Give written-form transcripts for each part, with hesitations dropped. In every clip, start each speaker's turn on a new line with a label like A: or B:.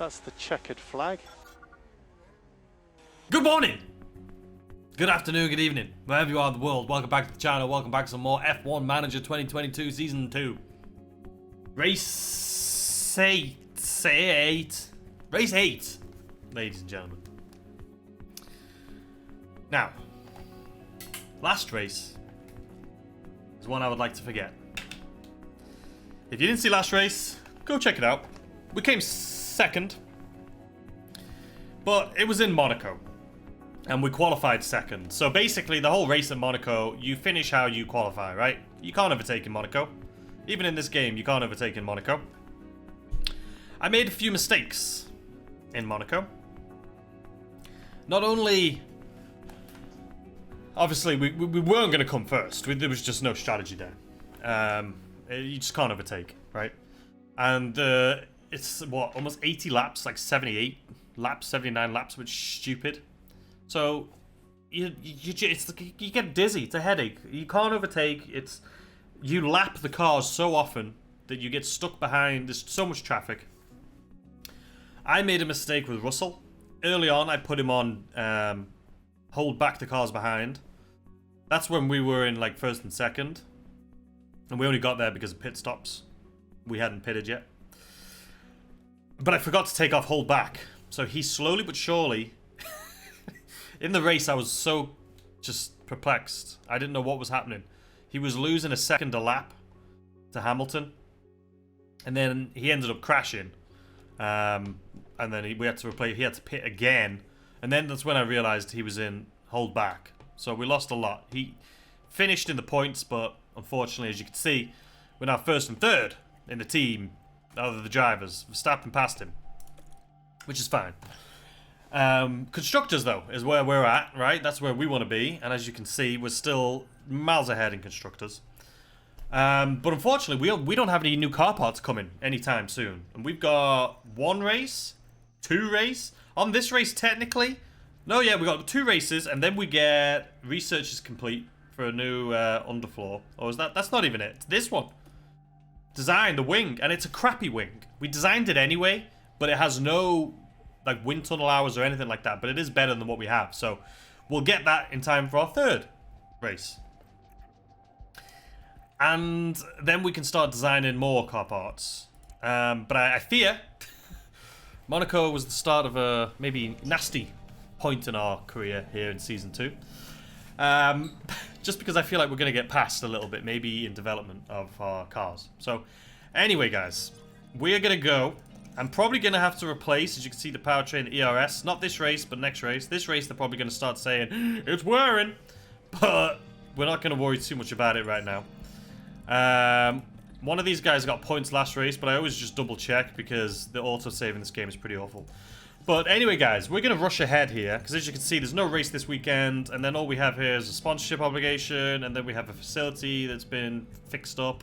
A: That's the checkered flag.
B: Good morning! Good afternoon, good evening, wherever you are in the world. Welcome back to the channel. Welcome back to some more F1 Manager 2022 Season 2. Race 8. Race 8, ladies and gentlemen. Now, last race is one I would like to forget. If you didn't see last race, go check it out. We came second, but it was in Monaco. And we qualified second. So basically, the whole race in Monaco, you finish how you qualify, right? You can't overtake in Monaco. Even in this game, you can't overtake in Monaco. I made a few mistakes in Monaco. Not only... Obviously, we weren't going to come first. There was just no strategy there. You just can't overtake, right? And it's, what, almost 80 laps? Like 78 laps, 79 laps, which is stupid. So, you get dizzy. It's a headache. You can't overtake. You lap the cars so often that you get stuck behind. There's so much traffic. I made a mistake with Russell. Early on, I put him on hold back the cars behind. That's when we were in like first and second. And we only got there because of pit stops. We hadn't pitted yet. But I forgot to take off hold back. So he slowly but surely... In the race, I was so just perplexed. I didn't know what was happening. He was losing a second a lap to Hamilton. And then he ended up crashing. And then we had to replay. He had to pit again. And then that's when I realized he was in hold back. So we lost a lot. He finished in the points, but unfortunately, as you can see, we're now first and third in the team, out of the drivers. Verstappen passed him, which is fine. Constructors, though, is where we're at, right? That's where we want to be. And as you can see, we're still miles ahead in Constructors. But unfortunately, we don't have any new car parts coming anytime soon. And we've got one race, two races. On this race, technically, no, yeah, we got 2 races, and then we get research is complete for a new underfloor. Or is that? That's not even it. It's this one. Design the wing, and it's a crappy wing. We designed it anyway, but it has no like wind tunnel hours or anything like that. But it is better than what we have, so we'll get that in time for our 3rd race. And then we can start designing more car parts. But I fear Monaco was the start of a maybe nasty point in our career here in Season 2. Just because I feel like we're going to get past a little bit, maybe in development of our cars. So, anyway, guys, we are going to go. I'm probably going to have to replace, as you can see, the powertrain ERS. Not this race, but next race. This race, they're probably going to start saying, it's wearing. But we're not going to worry too much about it right now. One of these guys got points last race, but I always just double check because the autosave in this game is pretty awful. But anyway, guys, we're going to rush ahead here because, as you can see, there's no race this weekend. And then all we have here is a sponsorship obligation. And then we have a facility that's been fixed up.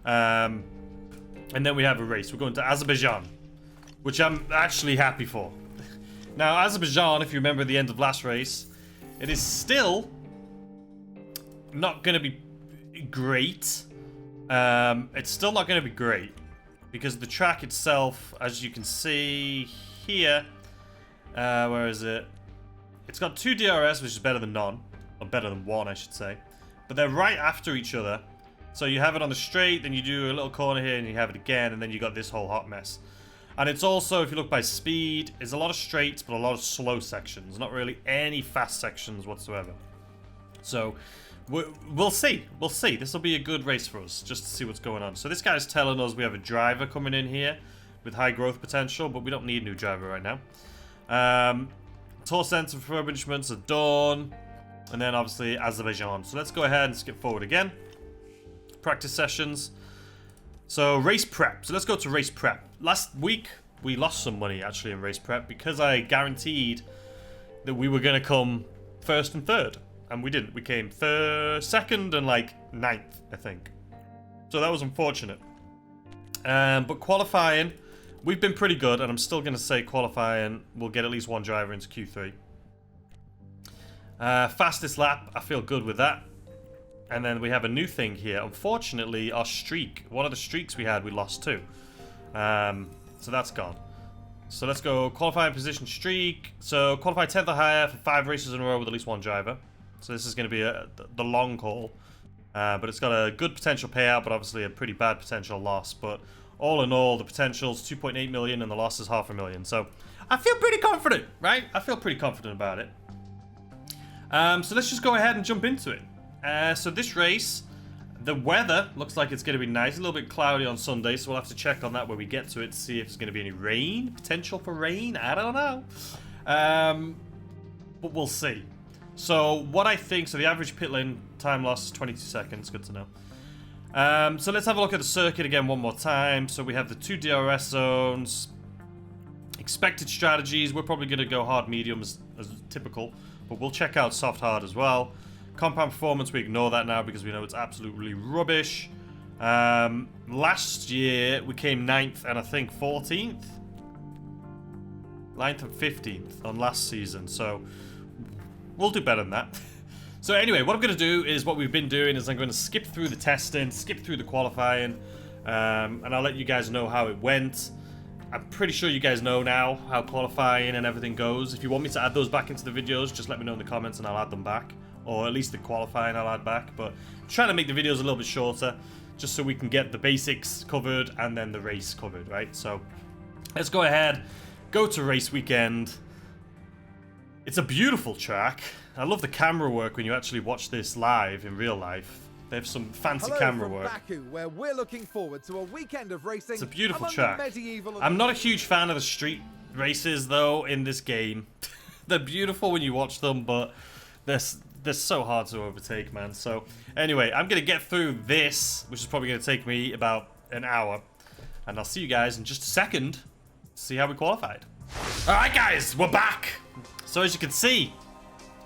B: And then we have a race. We're going to Azerbaijan, which I'm actually happy for. Now, Azerbaijan, if you remember the end of last race, it is still not going to be great. It's still not going to be great because the track itself, as you can see here, where is it? It's got 2 DRS, which is better than none, or better than 1, I should say. But they're right after each other. So you have it on the straight, then you do a little corner here, and you have it again, and then you got this whole hot mess. And it's also, if you look by speed, it's a lot of straights, but a lot of slow sections. Not really any fast sections whatsoever. So we'll see. We'll see. This will be a good race for us, just to see what's going on. So this guy's telling us we have a driver coming in here with high growth potential, but we don't need a new driver right now. Tour center refurbishments are done. And then obviously Azerbaijan. So let's go ahead and skip forward again. Practice sessions. So race prep. So let's go to race prep. Last week we lost some money actually in race prep because I guaranteed that we were going to come 1st and 3rd. And we didn't. We came 2nd and like 9th, I think. So that was unfortunate. But qualifying, we've been pretty good, and I'm still going to say qualifying, we'll get at least 1 driver into Q3. Fastest lap, I feel good with that. And then we have a new thing here. Unfortunately, our streak, one of the streaks we had, we lost too. So that's gone. So let's go qualifying position streak. So qualify 10th or higher for 5 races in a row with at least 1 driver. So this is going to be the long haul. But it's got a good potential payout, but obviously a pretty bad potential loss. But all in all, the potential is 2.8 million and the loss is $500,000. So I feel pretty confident, right? I feel pretty confident about it. So let's just go ahead and jump into it. So this race, the weather looks like it's going to be nice. A little bit cloudy on Sunday, so we'll have to check on that when we get to it to see if there's going to be any rain. Potential for rain? I don't know. But we'll see. So what I think, so the average pit lane time loss is 22 seconds. Good to know. So let's have a look at the circuit again one more time. So we have the 2 DRS zones. Expected strategies. We're probably going to go hard medium as typical. But we'll check out soft hard as well. Compound performance, we ignore that now because we know it's absolutely rubbish. Last year, we came 9th and I think 14th? 9th and 15th on last season, so we'll do better than that. So anyway, what I'm going to do is what we've been doing is I'm going to skip through the testing, skip through the qualifying, and I'll let you guys know how it went. I'm pretty sure you guys know now how qualifying and everything goes. If you want me to add those back into the videos, just let me know in the comments and I'll add them back. Or at least the qualifying I'll add back. But I'm trying to make the videos a little bit shorter, just so we can get the basics covered and then the race covered, right? So let's go ahead, go to race weekend. It's a beautiful track. I love the camera work when you actually watch this live in real life. They have some fancy camera work.
A: Baku, where we're looking forward to a weekend of racing.
B: It's a beautiful track. I'm not a huge fan of the street races though in this game. They're beautiful when you watch them, but they're so hard to overtake, man. So anyway, I'm gonna get through this, which is probably gonna take me about an hour, and I'll see you guys in just a second. See how we qualified. All right, guys, we're back. So as you can see,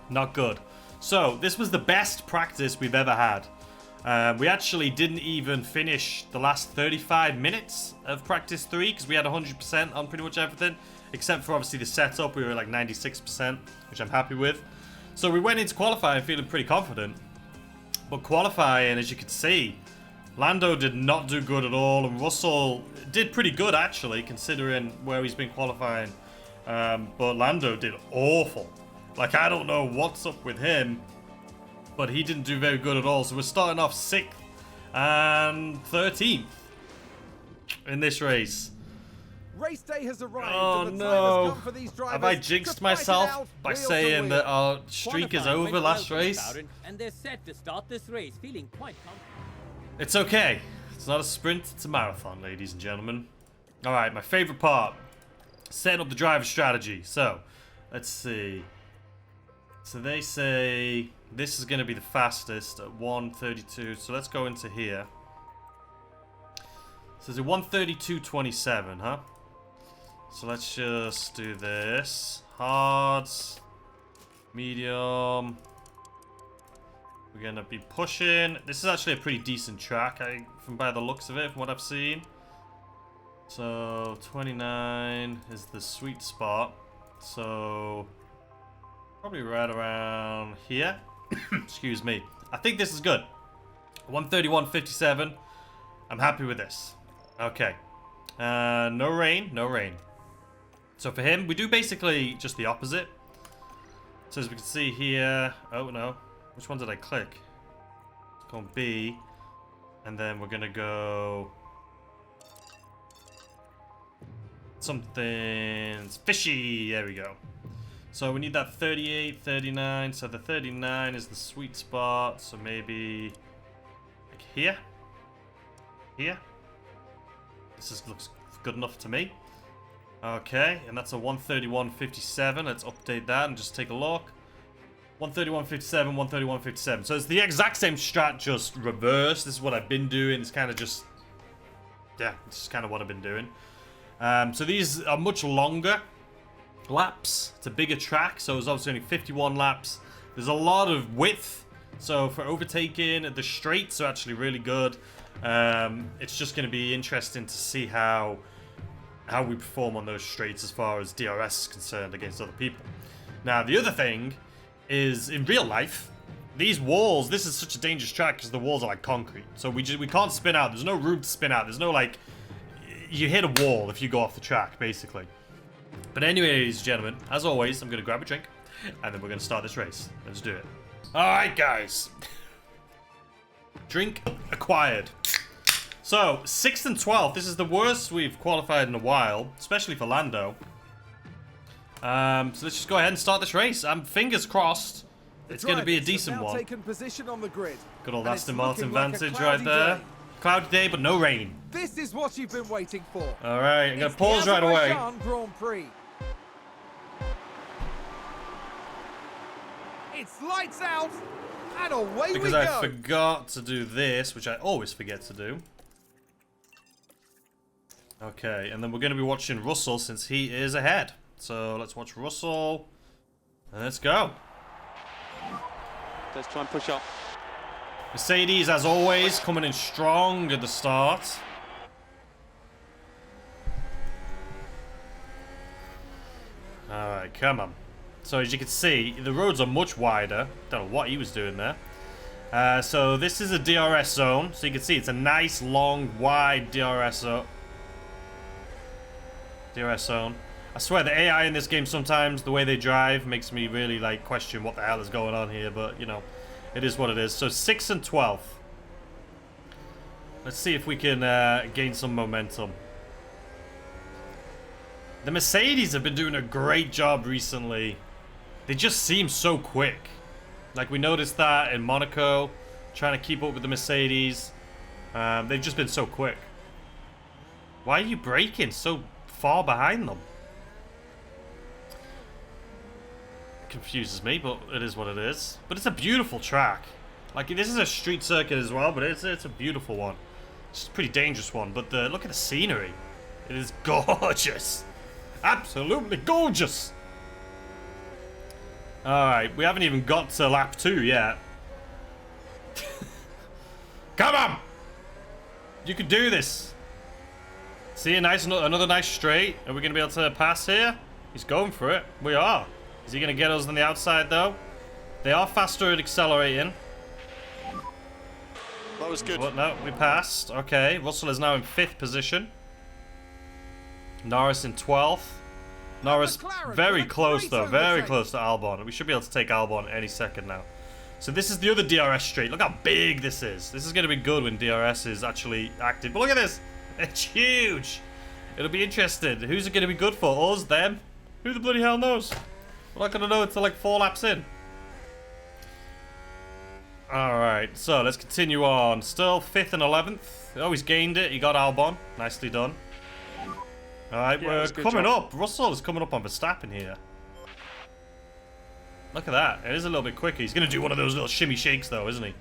B: not good. So this was the best practice we've ever had. We actually didn't even finish the last 35 minutes of practice 3 because we had 100% on pretty much everything, except for obviously the setup. We were like 96%, which I'm happy with. So we went into qualifying feeling pretty confident. But qualifying, as you can see, Lando did not do good at all, and Russell did pretty good actually, considering where he's been qualifying. But Lando did awful. Like, I don't know what's up with him, but he didn't do very good at all. So we're starting off 6th and 13th in this race.
A: Race day has arrived.
B: Oh
A: and the
B: no!
A: time has come for these drivers
B: Have I jinxed myself by saying that our streak is over last race?
C: And they're set to start this race feeling quite confident.
B: It's okay. It's not a sprint, it's a marathon, ladies and gentlemen. Alright, my favorite part. Setting up the driver strategy. So, let's see. So they say this is going to be the fastest at 1:32. So let's go into here. So it's a 1:32.27, huh? So let's just do this. Hard, medium. We're going to be pushing. This is actually a pretty decent track, from by the looks of it, from what I've seen. So 29 is the sweet spot. So probably right around here. Excuse me. I think this is good. 1:31.57. I'm happy with this. Okay. No rain. No rain. So for him, we do basically just the opposite. So as we can see here... Oh, no. Which one did I click? It's going B. And then we're going to go... something fishy. There we go. So we need that 38, 39. So the 39 is the sweet spot. So maybe like here. Here. This looks good enough to me. Okay, and that's a 1:31.57. Let's update that and just take a look. 1:31.57, 1:31.57. So it's the exact same strat, just reverse. This is what I've been doing. It's kind of just... yeah, it's just kind of what I've been doing. So these are much longer laps. It's a bigger track, so it's obviously only 51 laps. There's a lot of width, so for overtaking, the straights are actually really good. It's just going to be interesting to see how we perform on those straights as far as DRS is concerned against other people. Now, the other thing is, in real life, these walls, this is such a dangerous track because the walls are like concrete. So we can't spin out. There's no room to spin out. There's no, like, you hit a wall if you go off the track, basically. But anyway, ladies and gentlemen, as always, I'm going to grab a drink, and then we're going to start this race. Let's do it. Alright, guys. Drink acquired. So, 6th and 12th. This is the worst we've qualified in a while, especially for Lando. So let's just go ahead and start this race. Fingers crossed. It's going to be a decent one.
A: Taken position on the grid.
B: Good old
A: And
B: Aston
A: it's
B: Martin
A: looking like a
B: Vantage
A: cloudy
B: right there.
A: day.
B: Cloudy day, but no rain.
A: This is what you've been waiting for.
B: Alright, I'm going
A: It's
B: to pause
A: the
B: right away.
A: Azerbaijan Grand Prix. It's lights out, and away
B: Because
A: we
B: I
A: go.
B: forgot to do this, which I always forget to do. Okay, and then we're going to be watching Russell since he is ahead. So let's watch Russell. And let's go.
D: Let's try and push up.
B: Mercedes, as always, coming in strong at the start. Alright, come on. So as you can see, the roads are much wider. Don't know what he was doing there. So this is a DRS zone. So you can see it's a nice, long, wide DRS zone. I swear the AI in this game sometimes, the way they drive, makes me really like question what the hell is going on here. But, you know, it is what it is. So 6th and 12th. Let's see if we can gain some momentum. The Mercedes have been doing a great job recently. They just seem so quick. Like we noticed that in Monaco, trying to keep up with the Mercedes. They've just been so quick. Why are you braking so far behind them? Confuses me, but it is what it is. But it's a beautiful track. Like this is a street circuit as well, but it's a beautiful one. It's a pretty dangerous one, but look at the scenery. It is gorgeous. Absolutely gorgeous. Alright, we haven't even got to lap 2 yet. Come on! You can do this. See, another nice straight. Are we going to be able to pass here? He's going for it. We are. Is he going to get us on the outside, though? They are faster at accelerating.
D: That was good.
B: But no, we passed. Okay, Russell is now in 5th position. Norris in 12th. Norris
A: McLaren
B: very
A: with a
B: close,
A: great
B: though. Very
A: overtake.
B: close to Albon. We should be able to take Albon any second now. So this is the other DRS straight. Look how big this is. This is going to be good when DRS is actually active. But look at this. It's huge. It'll be interesting. Who's it going to be good for? Us? Them? Who the bloody hell knows? We're not going to know until like 4 laps in. Alright, so let's continue on. Still 5th and 11th. Oh, he's gained it. He got Albon. Nicely done. Alright,
D: Yeah,
B: we're
D: that's a good
B: coming
D: job.
B: up. Russell is coming up on Verstappen here. Look at that. It is a little bit quicker. He's going to do one of those little shimmy shakes, though, isn't he?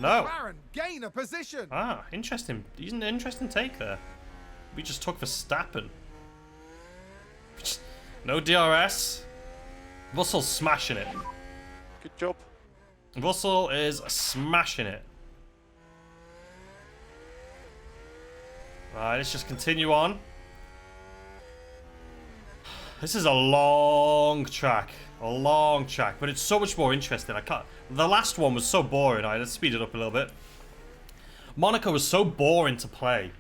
B: No.
A: McLaren gain a position.
B: Ah, interesting. He's an interesting take there. We just took Verstappen. No DRS. Russell's smashing it.
D: Good job.
B: Russell is smashing it. Alright, let's just continue on. This is a long track. A long track, but it's so much more interesting. The last one was so boring. Alright, let's speed it up a little bit. Monaco was so boring to play.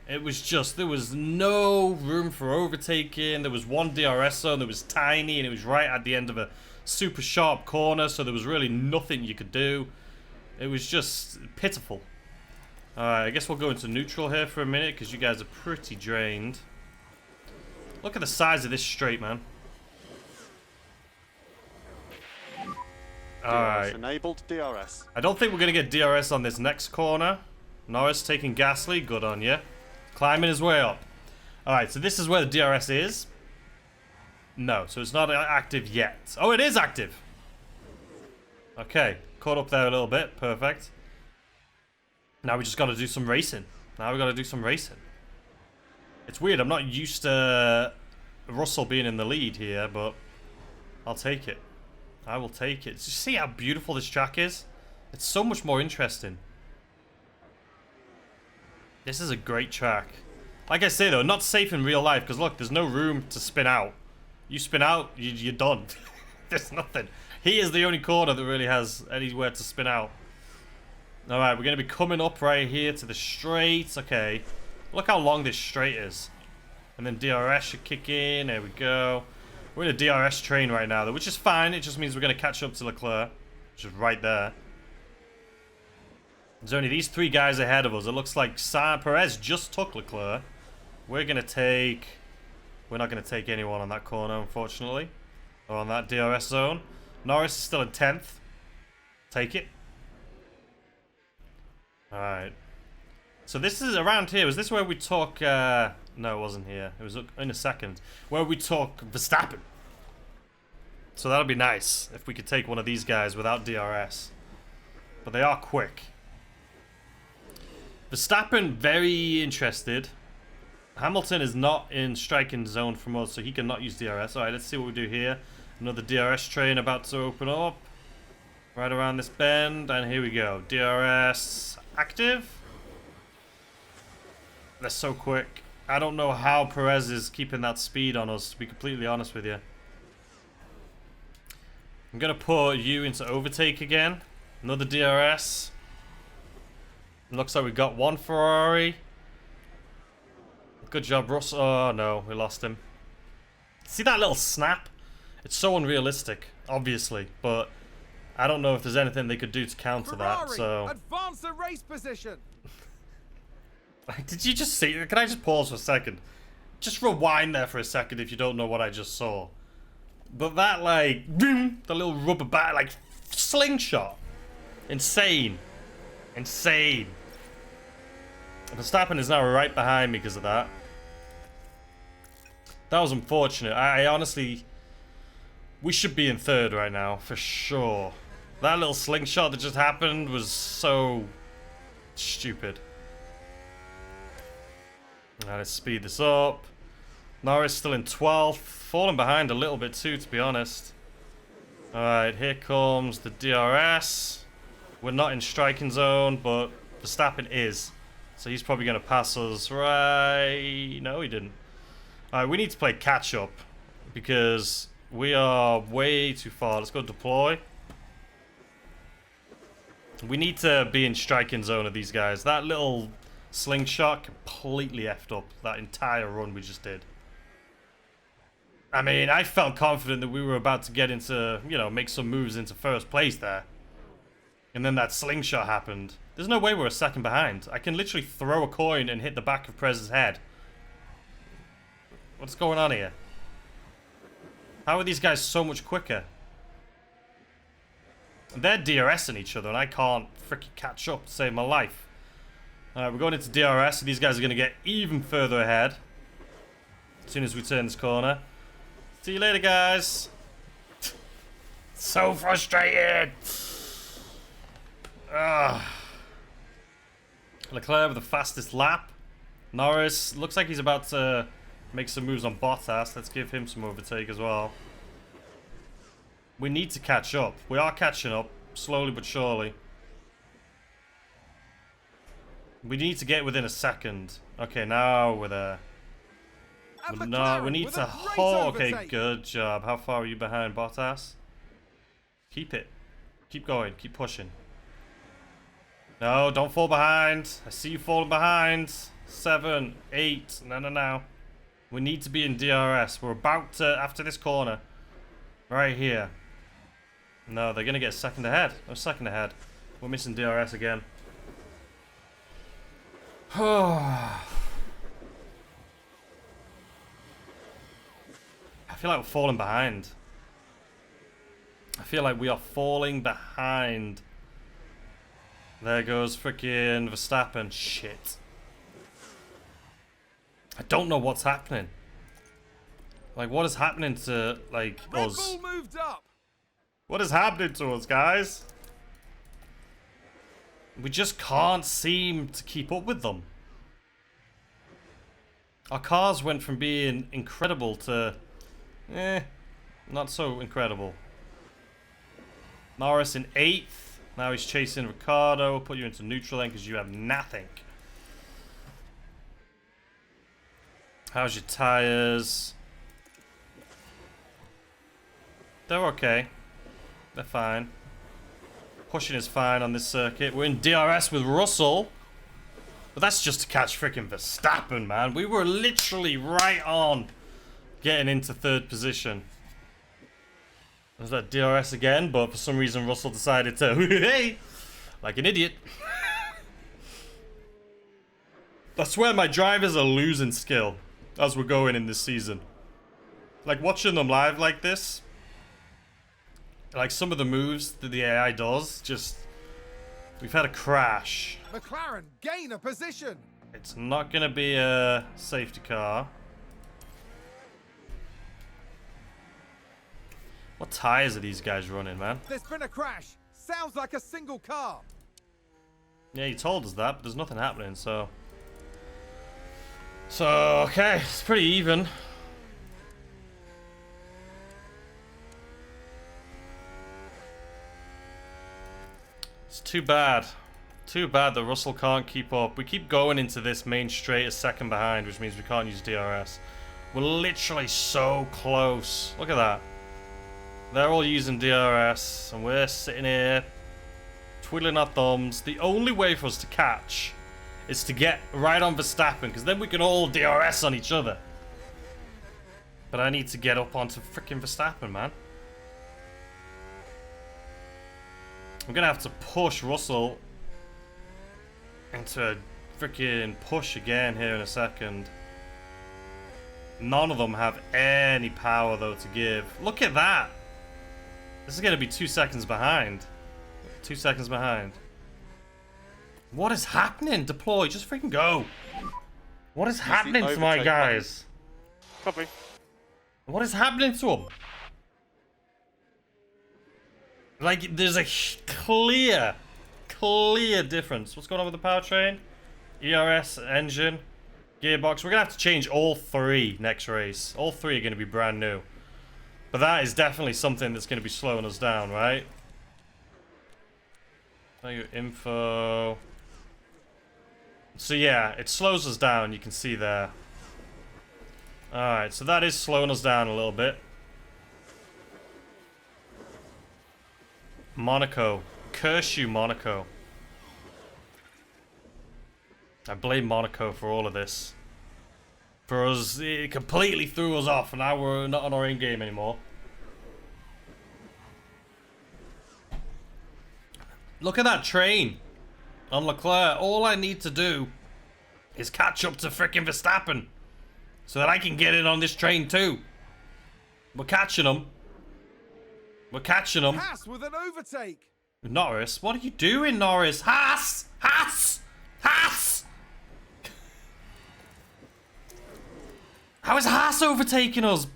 B: It was just, there was no room for overtaking. There was one DRS zone that was tiny, and it was right at the end of a super sharp corner, so there was really nothing you could do. It was just pitiful. Alright, I guess we'll go into neutral here for a minute, because you guys are pretty drained. Look at the size of this straight, man. Alright.
D: Enabled DRS.
B: I don't think we're going to get DRS on this next corner. Norris taking Gasly. Good on you. Climbing his way up. Alright, so this is where the DRS is. No, so it's not active yet. Oh, it is active. Okay, caught up there a little bit. Perfect. Now we just got to do some racing. It's weird, I'm not used to Russell being in the lead here, but I'll take it. I will take it. Did you see how beautiful this track is? It's so much more interesting. This is a great track. Like I say though, not safe in real life, because look, there's no room to spin out. You spin out, you're done. There's nothing. He is the only corner that really has anywhere to spin out. Alright, we're going to be coming up right here to the straight. Okay. Look how long this straight is. And then DRS should kick in. There we go. We're in a DRS train right now, though, which is fine. It just means we're going to catch up to Leclerc, which is right there. There's only these 3 guys ahead of us. It looks like Perez just took Leclerc. We're going to take... We're not going to take anyone on that corner, unfortunately. Or on that DRS zone. Norris is still in 10th. Take it. Alright. So this is around here. Was this where we talk... No, it wasn't here. It was in a second. Where we talk Verstappen. So that'll be nice if we could take one of these guys without DRS. But they are quick. Verstappen, very interested. Hamilton is not in striking zone from us, so he cannot use DRS. Alright, let's see what we do here. Another DRS train about to open up. Right around this bend, and here we go. DRS active. They're so quick. I don't know how Perez is keeping that speed on us, to be completely honest with you. I'm going to put you into overtake again. Another DRS. Looks like we got one Ferrari. Good job, Russ. Oh, no. We lost him. See that little snap? It's so unrealistic, obviously. But I don't know if there's anything they could do to counter
A: Ferrari,
B: that, so...
A: advance the race position.
B: Did you just see? Can I just pause for a second? Just rewind there for a second if you don't know what I just saw. But that, like, boom, the little rubber bat, like, slingshot. Insane. Insane. Verstappen is now right behind me because of that. That was unfortunate. I honestly... We should be in 3rd right now, for sure. That little slingshot that just happened was so... stupid. Now let's speed this up. Norris still in 12th. Falling behind a little bit too, to be honest. Alright, here comes the DRS. We're not in striking zone, but Verstappen is. So he's probably going to pass us right... No, he didn't. Alright, we need to play catch up. Because we are way too far. Let's go deploy. We need to be in striking zone of these guys. That little... slingshot completely effed up that entire run we just did. I mean, I felt confident that we were about to get into, you know, make some moves into 1st place there. And then that slingshot happened. There's no way we're a second behind. I can literally throw a coin and hit the back of Prez's head. What's going on here? How are these guys so much quicker? They're DRSing each other and I can't freaking catch up to save my life. Alright, we're going into DRS, so these guys are going to get even further ahead as soon as we turn this corner. See you later, guys. So frustrated. Leclerc with the fastest lap. Norris looks like he's about to make some moves on Bottas. Let's give him some overtake as well. We need to catch up. We are catching up, slowly but surely. We need to get within a second. Okay, now we're there. No, we need to hold. Okay, good job. How far are you behind, Bottas? Keep it. Keep going. Keep pushing. No, don't fall behind. I see you falling behind. 7, 8. No. We need to be in DRS. We're about to, after this corner. Right here. No, they're going to get a second ahead. A second ahead. We're missing DRS again. I feel like we're falling behind. I feel like we are falling behind. There goes freaking Verstappen. Shit. I don't know what's happening. Like, what is happening to, like, us?
A: Red Bull moved up.
B: What is happening to us, guys? We just can't seem to keep up with them. Our cars went from being incredible to... not so incredible. Norris in 8th. Now he's chasing Ricciardo. We'll put you into neutral then because you have nothing. How's your tyres? They're okay. They're fine. Pushing is fine on this circuit. We're in DRS with Russell. But that's just to catch freaking Verstappen, man. We were literally right on getting into 3rd position. There's that DRS again, but for some reason Russell decided to, hey, like an idiot. I swear my drivers are losing skill as we're going in this season. Like watching them live like this, like some of the moves that the AI does, just, we've had a crash.
A: McLaren gain a position.
B: It's not gonna be a safety car. What tires are these guys running, man?
A: There's been a crash. Sounds like a single car.
B: Yeah, you told us that, but there's nothing happening, so... So, okay, it's pretty even. It's too bad. Too bad that Russell can't keep up. We keep going into this main straight a second behind, which means we can't use DRS. We're literally so close. Look at that. They're all using DRS, and we're sitting here twiddling our thumbs. The only way for us to catch is to get right on Verstappen, because then we can all DRS on each other. But I need to get up onto freaking Verstappen, man. I'm gonna have to push Russell into a freaking push again here in a second. None of them have any power though to give. Look at that. This is gonna be 2 seconds behind. 2 seconds behind. What is happening? Deploy, just freaking go. What is happening to my guys?
D: Copy.
B: What is happening to them? Like, there's a clear difference. What's going on with the powertrain? ERS, engine, gearbox. We're gonna have to change all 3 next race. All 3 are gonna be brand new. But that is definitely something that's gonna be slowing us down, right? Your info. So yeah, it slows us down, you can see there. Alright, so that is slowing us down a little bit. Monaco. Curse you, Monaco. I blame Monaco for all of this. For us, it completely threw us off, and now we're not on our own game anymore. Look at that train on Leclerc. All I need to do is catch up to frickin' Verstappen so that I can get in on this train too. We're catching them. We're catching them.
A: Haas with an overtake.
B: Norris, what are you doing, Norris? Haas! Haas! Haas! How is Haas overtaking us?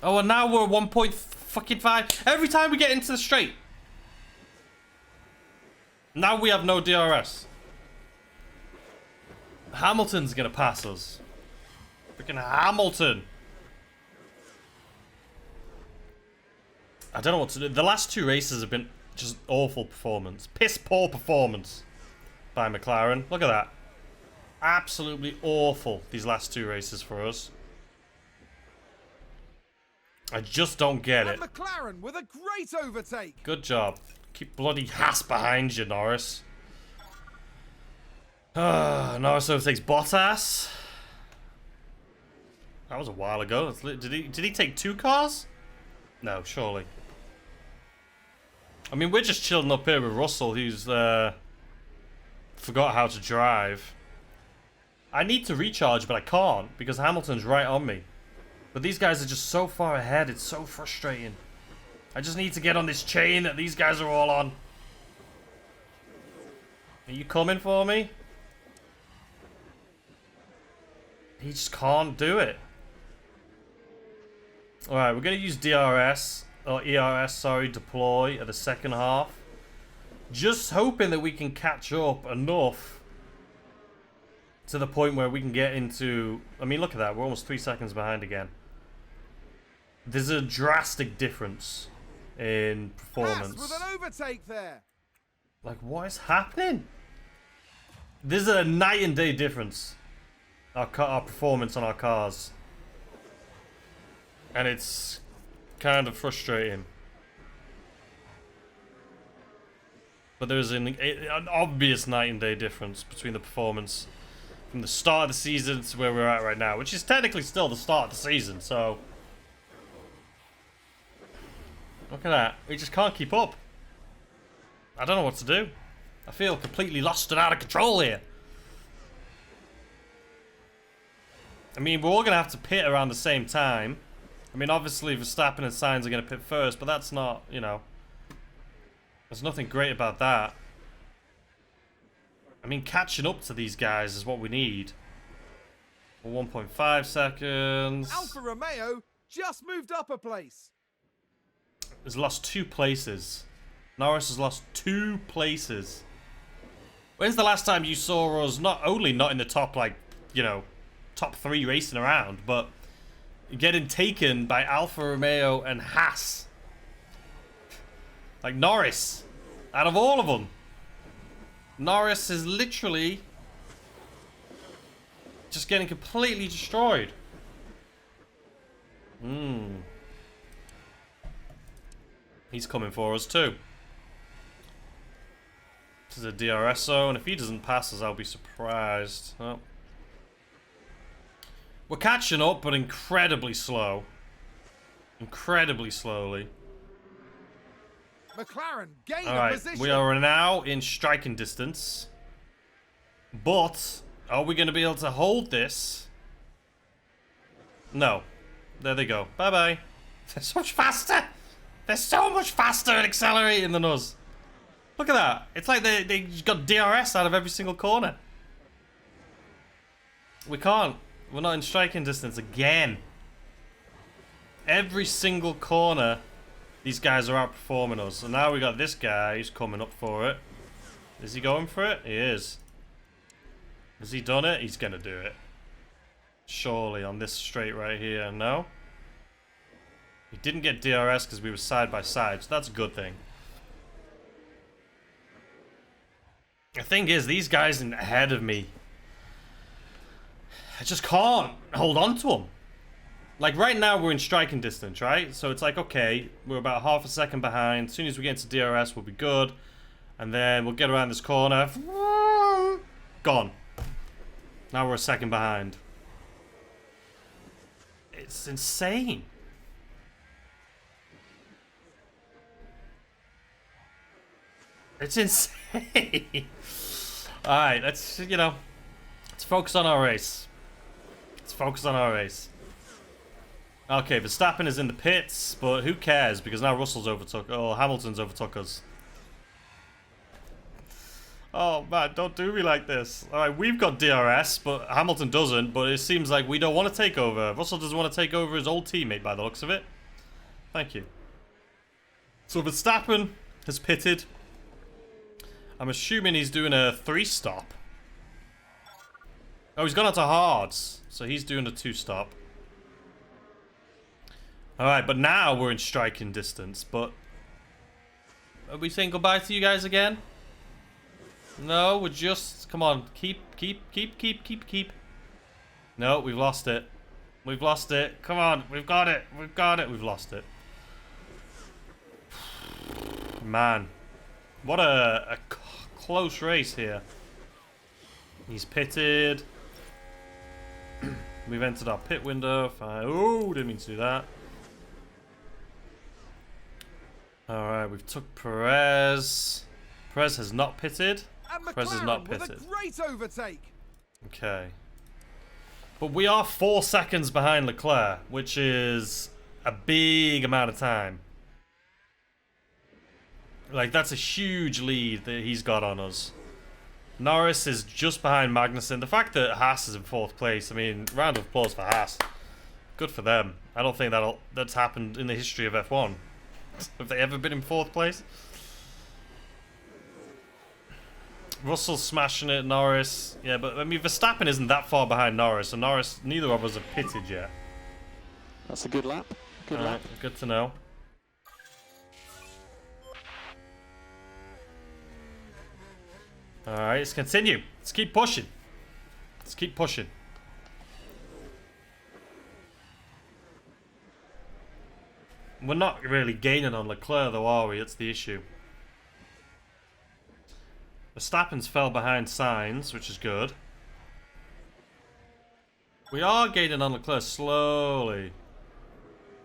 B: Oh, and now we're 1.5. Every time we get into the straight. Now we have no DRS. Hamilton's gonna pass us. Freaking Hamilton. I don't know what to do. The last 2 races have been just awful performance. Piss poor performance by McLaren. Look at that. Absolutely awful, these last 2 races for us. I just don't get it.
A: And McLaren with a great overtake.
B: Good job. Keep bloody Haas behind you, Norris. Norris overtakes Bottas. That was a while ago. Did he take 2 cars? No, surely. I mean, we're just chilling up here with Russell, who's forgot how to drive. I need to recharge, but I can't because Hamilton's right on me. But these guys are just so far ahead. It's so frustrating. I just need to get on this chain that these guys are all on. Are you coming for me? He just can't do it. Alright, we're going to use DRS, or ERS, sorry, deploy at the second half. Just hoping that we can catch up enough to the point where we can get into... I mean, look at that. We're almost 3 seconds behind again. There's a drastic difference in performance.
A: Haas with an overtake there.
B: Like, what is happening? There's a night and day difference. Our performance on our cars. And it's kind of frustrating. But there's an obvious night and day difference between the performance from the start of the season to where we're at right now, which is technically still the start of the season, so... Look at that. We just can't keep up. I don't know what to do. I feel completely lost and out of control here. I mean, we're all going to have to pit around the same time. I mean, obviously, Verstappen and Sainz are going to pit first, but that's not, you know... There's nothing great about that. I mean, catching up to these guys is what we need. 1.5 seconds.
A: Alfa Romeo just moved up a place.
B: Has lost 2 places. Norris has lost 2 places. When's the last time you saw us not only not in the top, like, you know, top 3 racing around, but getting taken by Alfa Romeo and Haas? Like Norris, out of all of them, Norris is literally just getting completely destroyed. He's coming for us too. This is a DRS zone. If he doesn't pass us, I'll be surprised. Oh. We're catching up, but incredibly slow. Incredibly slowly.
A: McLaren gain a
B: Alright,
A: position.
B: we are now in striking distance. But, are we going to be able to hold this? No. There they go. Bye-bye. They're so much faster! They're so much faster at accelerating than us. Look at that. It's like they got DRS out of every single corner. We can't. We're not in striking distance again. Every single corner... These guys are outperforming us. And now we got this guy who's coming up for it. Is he going for it? He is. Has he done it? He's going to do it. Surely on this straight right here. No? He didn't get DRS because we were side by side. So that's a good thing. The thing is, these guys ahead of me, I just can't hold on to them. Like, right now, we're in striking distance, right? So it's like, okay, we're about half a second behind. As soon as we get into DRS, we'll be good. And then we'll get around this corner. Gone. Now we're a second behind. It's insane. It's insane. Alright, let's, you know, let's focus on our race. Let's focus on our race. Okay, Verstappen is in the pits, but who cares? Because now Russell's overtook... Oh, Hamilton's overtook us. Oh, man, don't do me like this. Alright, we've got DRS, but Hamilton doesn't. But it seems like we don't want to take over. Russell doesn't want to take over his old teammate by the looks of it. Thank you. So Verstappen has pitted. I'm assuming he's doing a 3-stop. Oh, he's gone onto hards. So he's doing a 2-stop. Alright, but now we're in striking distance, but... Are we saying goodbye to you guys again? No, we're just... Come on, keep. No, we've lost it. We've lost it. Come on, we've got it. We've got it. We've lost it. Man. What a close race here. He's pitted. We've entered our pit window. Fine. Oh, didn't mean to do that. Alright, we've took Perez. Perez has not pitted.
A: And
B: Perez has not
A: McLaren with
B: pitted.
A: a great overtake.
B: Okay. But we are 4 seconds behind Leclerc, which is a big amount of time. Like, that's a huge lead that he's got on us. Norris is just behind Magnussen. The fact that Haas is in 4th place, I mean, round of applause for Haas. Good for them. I don't think that's happened in the history of F1. Have they ever been in 4th place? Russell's smashing it, Norris. Yeah, but I mean, Verstappen isn't that far behind Norris, and Norris, neither of us have pitted yet.
D: That's a good lap. Good lap.
B: Good to know. Alright, let's continue. Let's keep pushing. Let's keep pushing. We're not really gaining on Leclerc, though, are we? That's the issue. Verstappen's fell behind Sainz, which is good. We are gaining on Leclerc slowly.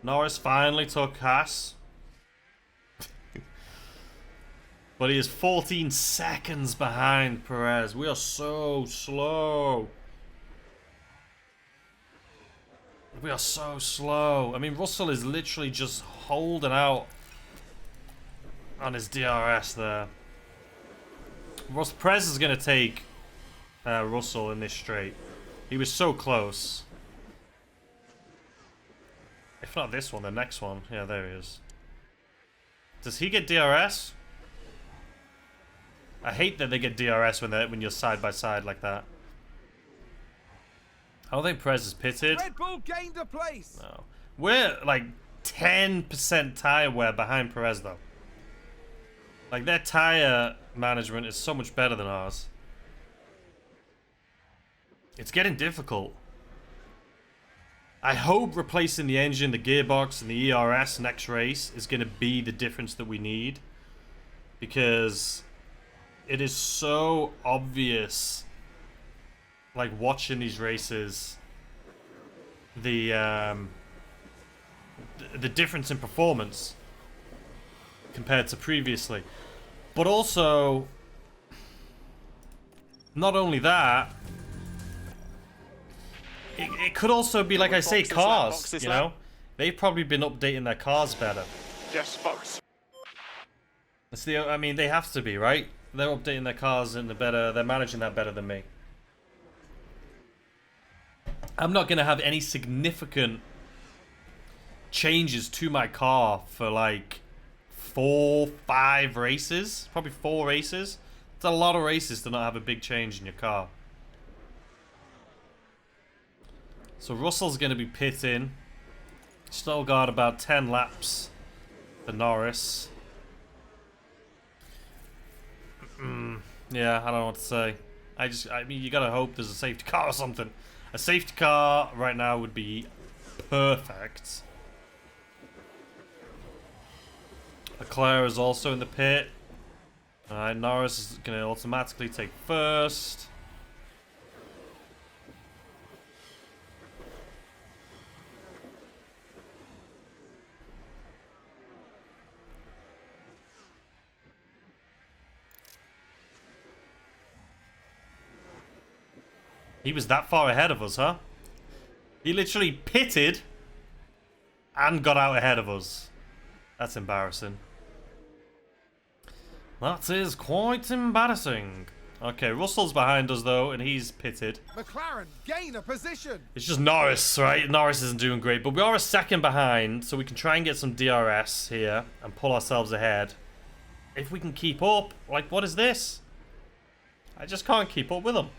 B: Norris finally took Haas. But he is 14 seconds behind Perez. We are so slow. We are so slow. I mean, Russell is literally just holding out on his DRS there. Perez is going to take Russell in this straight. He was so close. If not this one, the next one. Yeah, there he is. Does he get DRS? I hate that they get DRS when you're side by side like that. I don't think Perez is pitted.
A: Red Bull gained a place.
B: No. We're like 10% tire wear behind Perez though. Like their tire management is so much better than ours. It's getting difficult. I hope replacing the engine, the gearbox, and the ERS next race is going to be the difference that we need. Because it is so obvious, like watching these races, the difference in performance compared to previously. But also, not only that, it could also be, like I say, cars, you know? They've probably been updating their cars better.
D: Yes, box.
B: It's the, I mean, they have to be, right? They're updating their cars in the better, they're managing that better than me. I'm not going to have any significant changes to my car for like 4-5 races. Probably 4 races. It's a lot of races to not have a big change in your car. So Russell's going to be pitting. Still got about 10 laps for Norris. Yeah, I don't know what to say. I mean, you gotta hope there's a safety car or something. A safety car right now would be perfect. Leclerc is also in the pit. Alright, Norris is gonna automatically take first. He was that far ahead of us, huh? He literally pitted and got out ahead of us. That's embarrassing. That is quite embarrassing. Okay, Russell's behind us though, and he's pitted.
A: McLaren gain a position.
B: It's just Norris, right? Norris isn't doing great, but we are a second behind, so we can try and get some DRS here and pull ourselves ahead. If we can keep up, like, what is this? I just can't keep up with them.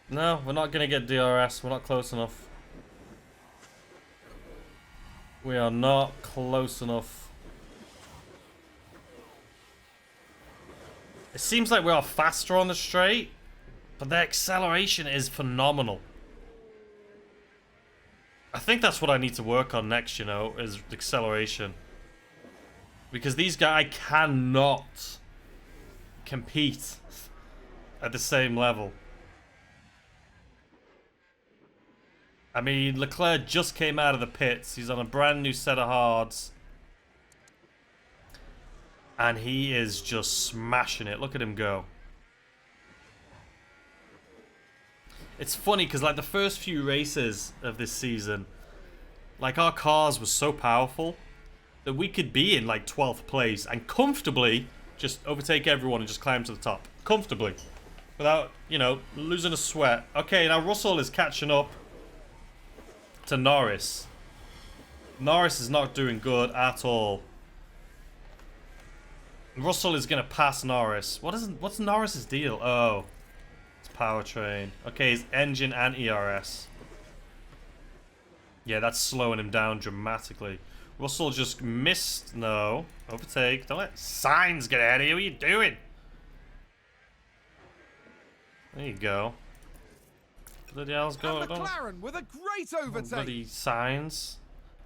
B: No, we're not going to get DRS. We're not close enough. We are not close enough. It seems like we are faster on the straight, but their acceleration is phenomenal. I think that's what I need to work on next, you know, is acceleration. Because these guys cannot compete at the same level. I mean, Leclerc just came out of the pits. He's on a brand new set of hards. And he is just smashing it. Look at him go. It's funny because like the first few races of this season, like our cars were so powerful that we could be in like 12th place and comfortably just overtake everyone and just climb to the top. Comfortably. Without, you know, losing a sweat. Okay, now Russell is catching up to Norris. Norris is not doing good at all. Russell is going to pass Norris. What's Norris's deal? Oh, it's powertrain. Okay, his engine and ERS. Yeah, that's slowing him down dramatically. Russell just missed. No. Overtake. Don't let Sainz get ahead of you. What are you doing? There you go. Bloody hell's going
A: And
B: on?
A: McLaren with a great overtake.
B: Bloody Sainz.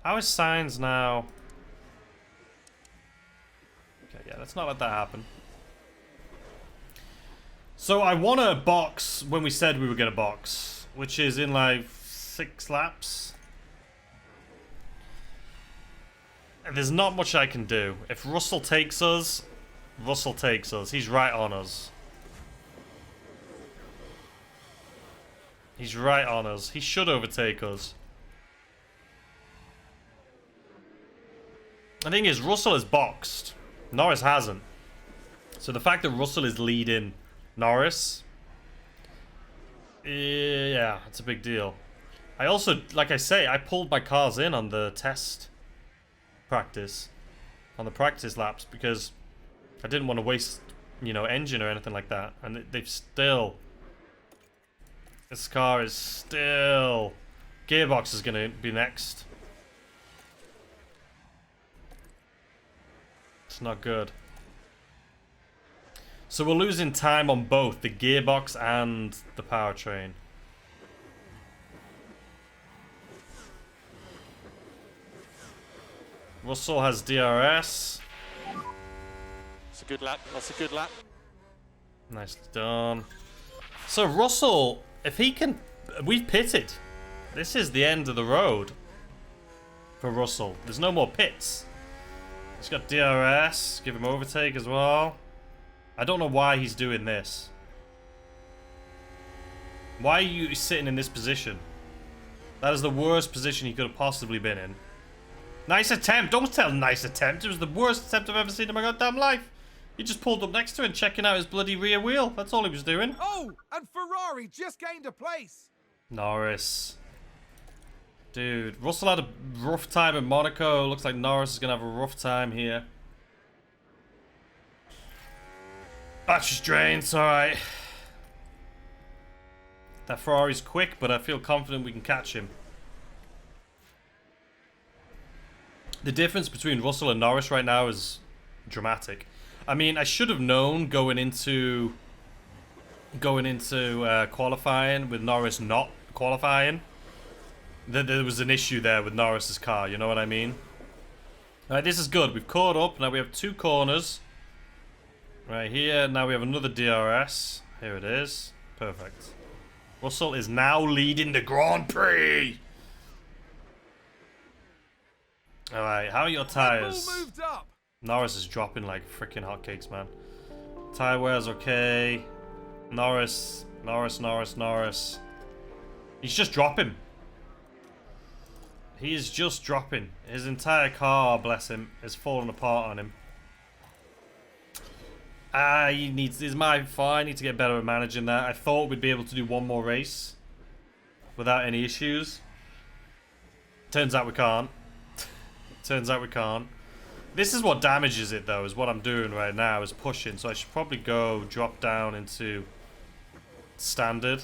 B: How is Sainz now? Okay, yeah, let's not let that happen. So I won a box when we said we were going to box, which is in like 6 laps. And there's not much I can do. If Russell takes us, Russell takes us. He's right on us. He's right on us. He should overtake us. The thing is, Russell is boxed. Norris hasn't. So the fact that Russell is leading Norris, yeah, it's a big deal. I also, like I say, I pulled my cars in on the test practice, on the practice laps, because I didn't want to waste, you know, engine or anything like that. And they've still, this car is still, gearbox is going to be next. It's not good. So we're losing time on both the gearbox and the powertrain. Russell has DRS.
D: That's a good lap. That's a good lap.
B: Nicely done. So Russell, if he can... We've pitted. This is the end of the road for Russell. There's no more pits. He's got DRS. Give him overtake as well. I don't know why he's doing this. Why are you sitting in this position? That is the worst position he could have possibly been in. Nice attempt. Don't tell nice attempt. It was the worst attempt I've ever seen in my goddamn life. He just pulled up next to it, checking out his bloody rear wheel. That's all he was doing.
A: Oh, and Ferrari just gained a place.
B: Norris. Dude, Russell had a rough time in Monaco. Looks like Norris is going to have a rough time here. Battery's drained, it's alright. That Ferrari's quick, but I feel confident we can catch him. The difference between Russell and Norris right now is dramatic. I mean, I should have known going into qualifying with Norris not qualifying that there was an issue there with Norris's car, you know what I mean? Alright, this is good. We've caught up. Now we have 2 corners. Right here, now we have another DRS. Here it is. Perfect. Russell is now leading the Grand Prix. Alright, how are your tyres?
A: Moved up.
B: Norris is dropping like freaking hotcakes, man. Tyre wear's okay. Norris. He's just dropping. He is just dropping. His entire car, bless him, is falling apart on him. It's my fault. I need to get better at managing that. I thought we'd be able to do one more race without any issues. Turns out we can't. Turns out we can't. This is what damages it, though, is what I'm doing right now, is pushing. So I should probably go drop down into standard.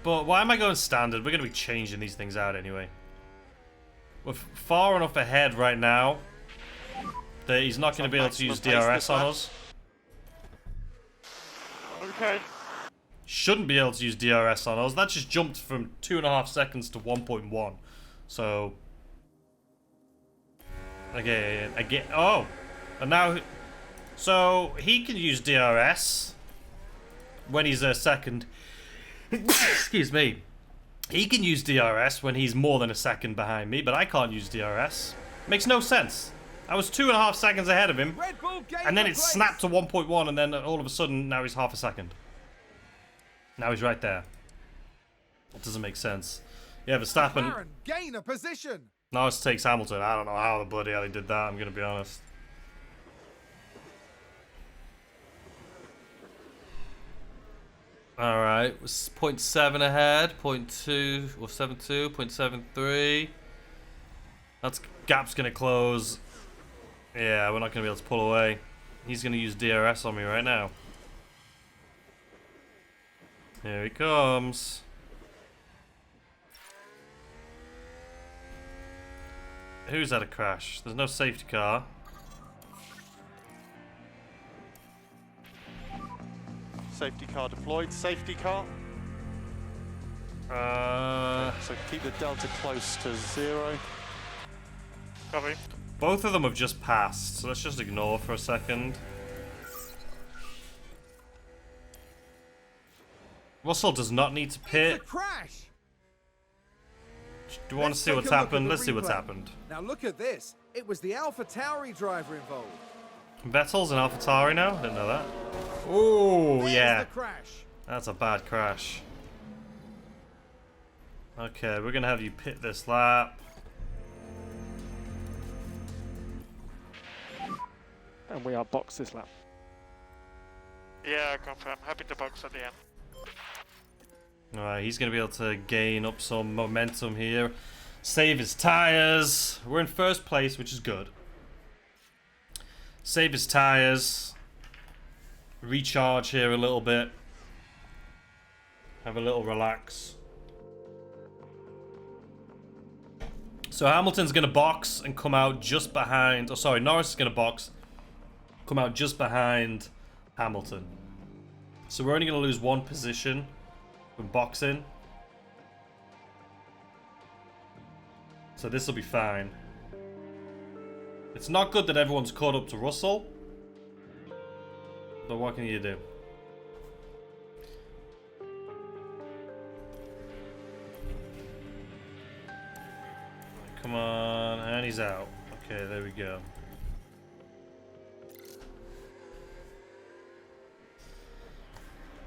B: But why am I going standard? We're going to be changing these things out anyway. We're far enough ahead right now that he's not going to be able to use DRS on us.
D: Okay.
B: Shouldn't be able to use DRS on us. That just jumped from 2.5 seconds to 1.1. So... Again, oh! And now... So, he can use DRS when he's a second... Excuse me. He can use DRS when he's more than a second behind me, but I can't use DRS. Makes no sense. I was 2.5 seconds ahead of him, and then it snapped to 1.1, and then all of a sudden, now he's half a second. Now he's right there. It doesn't make sense. Yeah, Verstappen...
A: McLaren gain a position.
B: Norris takes Hamilton. I don't know how the bloody hell he did that, I'm going to be honest. Alright, 0.7 ahead, 0.2, or 7.2, 0.73. That gap's going to close. Yeah, we're not going to be able to pull away. He's going to use DRS on me right now. Here he comes. Who's had a crash? There's no safety car.
D: Safety car deployed. Safety car. So keep the delta close to 0.
B: Copy. Both of them have just passed, so let's just ignore for a second. Russell does not need to
A: It's a
B: pit.
A: crash.
B: Do you want to see what's happened? Let's see what's happened.
A: Now look at this. It was the Alpha Tauri driver involved.
B: Vettel's an AlphaTauri now? Didn't know that. Oh,
A: There's
B: yeah.
A: the crash.
B: That's a bad crash. Okay, we're going to have you pit this lap.
E: And we are boxed this lap.
D: Yeah, confirm. Happy to box at the end.
B: Alright, he's going to be able to gain up some momentum here. Save his tires. We're in first place, which is good. Save his tires. Recharge here a little bit. Have a little relax. So Hamilton's going to box and come out just behind... Oh, sorry, Norris is going to box. Come out just behind Hamilton. So we're only going to lose one position from boxing. So this will be fine. It's not good that everyone's caught up to Russell. But what can you do? Come on, and he's out. Okay, there we go.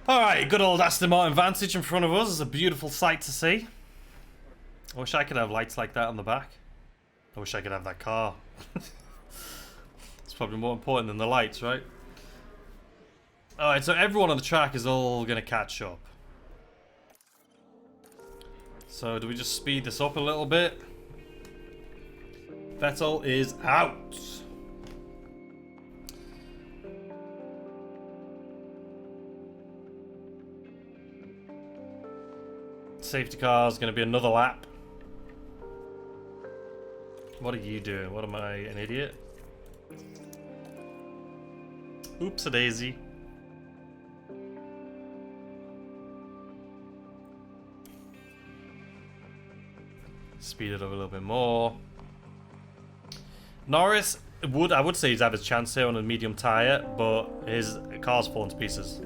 B: Alright, good old Aston Martin Vantage in front of us. It's a beautiful sight to see. I wish I could have lights like that on the back. I wish I could have that car. It's probably more important than the lights, right? Alright, so everyone on the track is all going to catch up. So do we just speed this up a little bit? Vettel is out. Safety car is going to be another lap. What are you doing? What am I, an idiot? Oops-a-daisy. Speed it up a little bit more. Norris I would say he's had his chance here on a medium tyre, but his car's falling to pieces.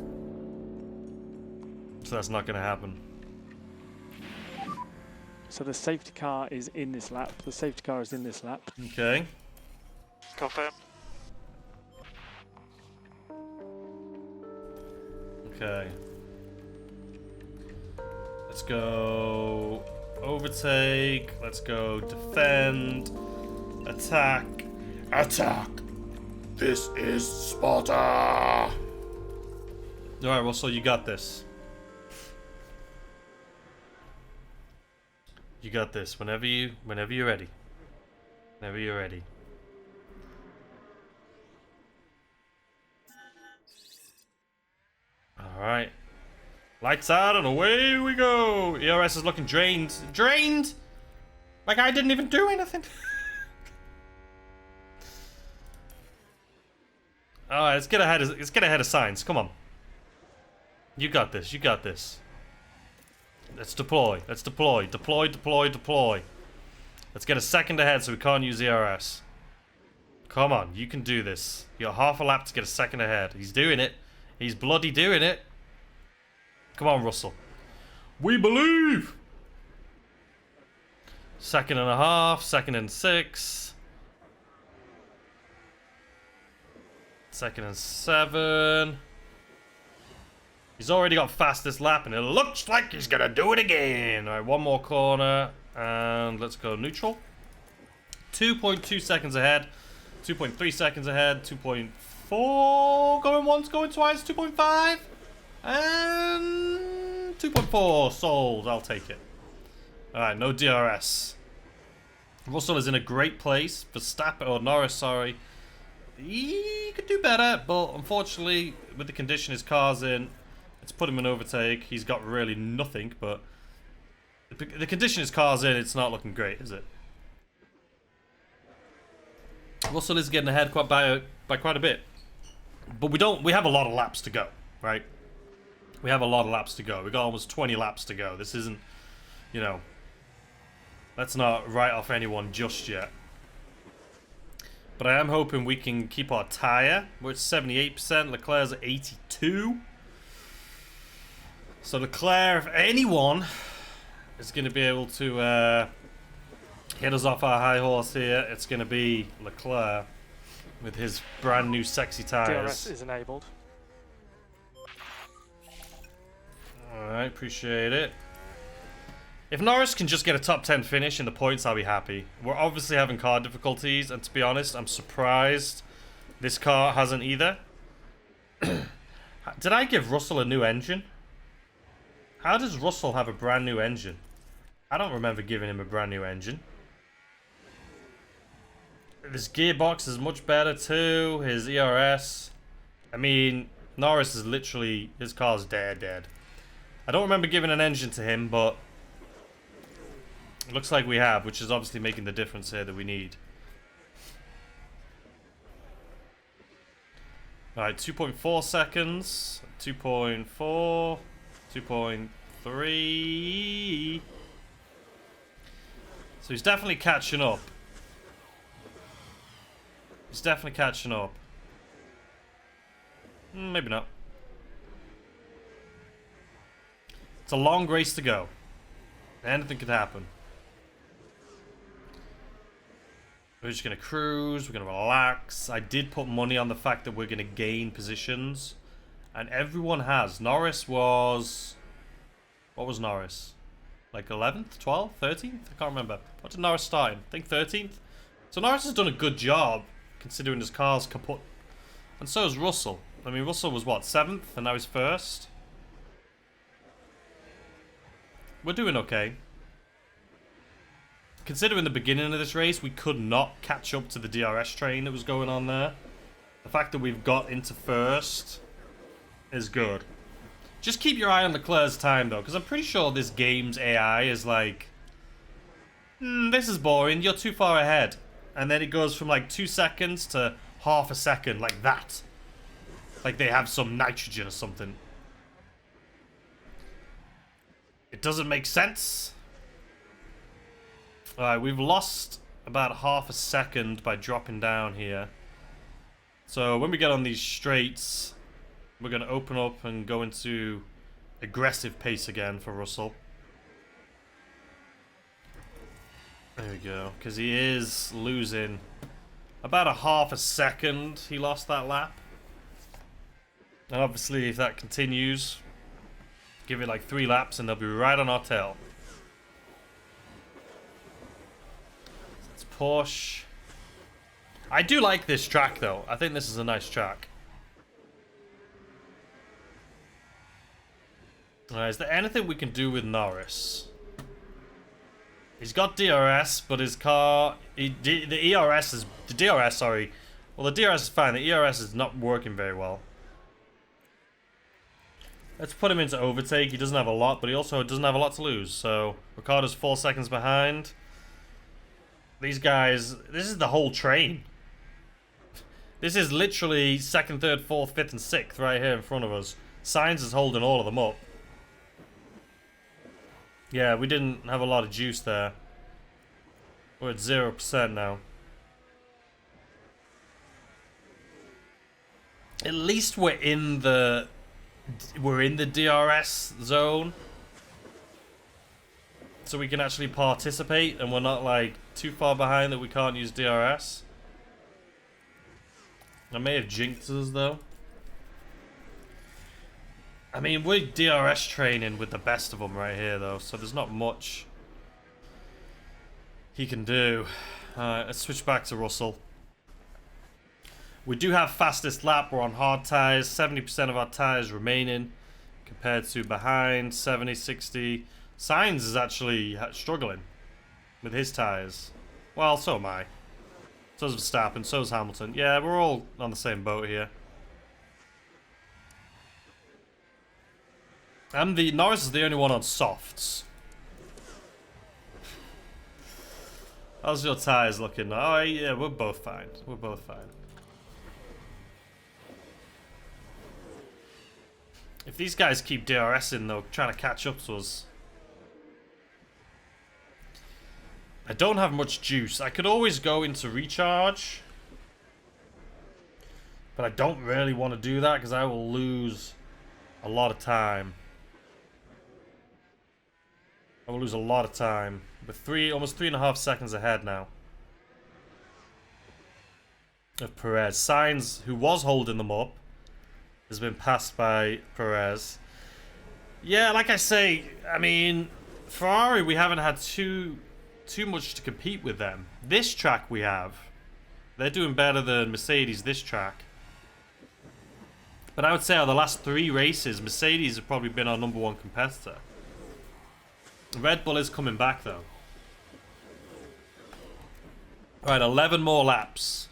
B: So that's not going to happen.
E: So the safety car is in this lap. The safety car is in this lap.
B: Okay.
D: Confirm.
B: Okay. Let's go overtake. Let's go defend. Attack. Attack. This is Sparta. Alright, Russell, you got this. You got this. Whenever you're ready. Whenever you're ready. Alright. Lights out and away we go. ERS is looking drained. Drained? Like I didn't even do anything. Alright, let's get ahead of Sainz. Come on. You got this. You got this. Let's deploy. Let's deploy. Deploy, deploy, deploy. Let's get a second ahead so we can't use ERS. Come on, you can do this. You got half a lap to get a second ahead. He's doing it. He's bloody doing it. Come on, Russell. We believe! Second and a half. Second and 6. Second and 7. He's already got fastest lap, and it looks like he's gonna do it again. All right, one more corner, and let's go neutral. 2.2 seconds ahead, 2.3 seconds ahead, 2.4 going once, going twice, 2.5, and 2.4 sold. I'll take it. All right, no DRS. Russell is in a great place. Verstappen or Norris, sorry. He could do better, but unfortunately, with the condition his car's in. It's put him in overtake. He's got really nothing, but the condition his car's in, it's not looking great, is it? Russell is getting ahead by quite a bit. But we have a lot of laps to go, right? We have a lot of laps to go. We got almost 20 laps to go. This isn't, you know, let's not write off anyone just yet. But I am hoping we can keep our tyre. We're at 78%. Leclerc's at 82%. So Leclerc, if anyone, is going to be able to hit us off our high horse here, it's going to be Leclerc with his brand new sexy tyres.
E: DRS is enabled.
B: Alright, appreciate it. If Norris can just get a top 10 finish in the points, I'll be happy. We're obviously having car difficulties, and to be honest, I'm surprised this car hasn't either. Did I give Russell a new engine? How does Russell have a brand new engine? I don't remember giving him a brand new engine. This gearbox is much better too. His ERS. I mean, Norris is literally, his car's dead. I don't remember giving an engine to him, but it looks like we have, which is obviously making the difference here that we need. Alright, 2.4 seconds. 2.4. 2.3. So he's definitely catching up. He's definitely catching up. Maybe not. It's a long race to go. Anything could happen. We're just going to cruise. We're going to relax. I did put money on the fact that we're going to gain positions. And everyone has. Norris was... What was Norris? Like 11th? 12th? 13th? I can't remember. What did Norris start in? I think 13th? So Norris has done a good job, considering his car's kaput. And so has Russell. I mean, Russell was what? 7th? And now he's 1st? We're doing okay. Considering the beginning of this race, we could not catch up to the DRS train that was going on there. The fact that we've got into 1st is good. Just keep your eye on Leclerc's time, though, because I'm pretty sure this game's AI is like, this is boring, you're too far ahead. And then it goes from like 2 seconds to half a second, like that. Like they have some nitrogen or something. It doesn't make sense. Alright, we've lost about half a second by dropping down here. So when we get on these straights, we're going to open up and go into aggressive pace again for Russell. There we go. Because he is losing about a half a second. He lost that lap. And obviously if that continues, give it like 3 laps and they'll be right on our tail. Let's push. I do like this track though. I think this is a nice track. Is there anything we can do with Norris? He's got DRS, but his car... the DRS is fine. The ERS is not working very well. Let's put him into overtake. He doesn't have a lot, but he also doesn't have a lot to lose. So, Ricciardo's 4 seconds behind. These guys... This is the whole train. This is literally 2nd, 3rd, 4th, 5th, and 6th right here in front of us. Sainz is holding all of them up. Yeah, we didn't have a lot of juice there. We're at 0% now. At least we're in the DRS zone. So we can actually participate and we're not like too far behind that we can't use DRS. I may have jinxed us though. I mean, we're DRS training with the best of them right here, though, so there's not much he can do. Let's switch back to Russell. We do have fastest lap. We're on hard tyres. 70% of our tyres remaining compared to behind. 70, 60. Sainz is actually struggling with his tyres. Well, so am I. So is Verstappen. So is Hamilton. Yeah, we're all on the same boat here. And Norris is the only one on softs. How's your tyres looking? Oh yeah, we're both fine. We're both fine. If these guys keep DRSing though, trying to catch up to us. I don't have much juice. I could always go into recharge. But I don't really want to do that because I will lose a lot of time. I will lose a lot of time. We're almost 3.5 seconds ahead now of Perez. Sainz, who was holding them up, has been passed by Perez. Yeah, like I say, I mean, Ferrari, we haven't had too much to compete with them. This track we have. They're doing better than Mercedes this track. But I would say out of the last 3 races, Mercedes have probably been our #1 competitor. Red Bull is coming back though. Alright, 11 more laps.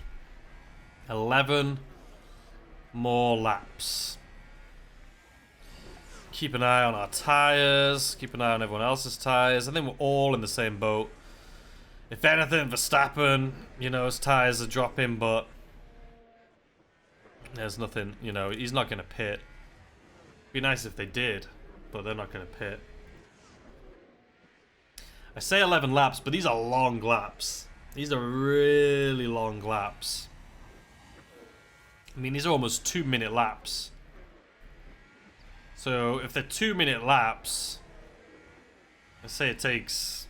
B: 11 more laps. Keep an eye on our tyres. Keep an eye on everyone else's tyres. I think we're all in the same boat. If anything, Verstappen, you know, his tyres are dropping, but there's nothing, you know, he's not going to pit. Be nice if they did, but they're not going to pit. I say 11 laps, but these are long laps. These are really long laps. I mean, these are almost 2-minute laps. So if they're 2-minute laps, let's say it takes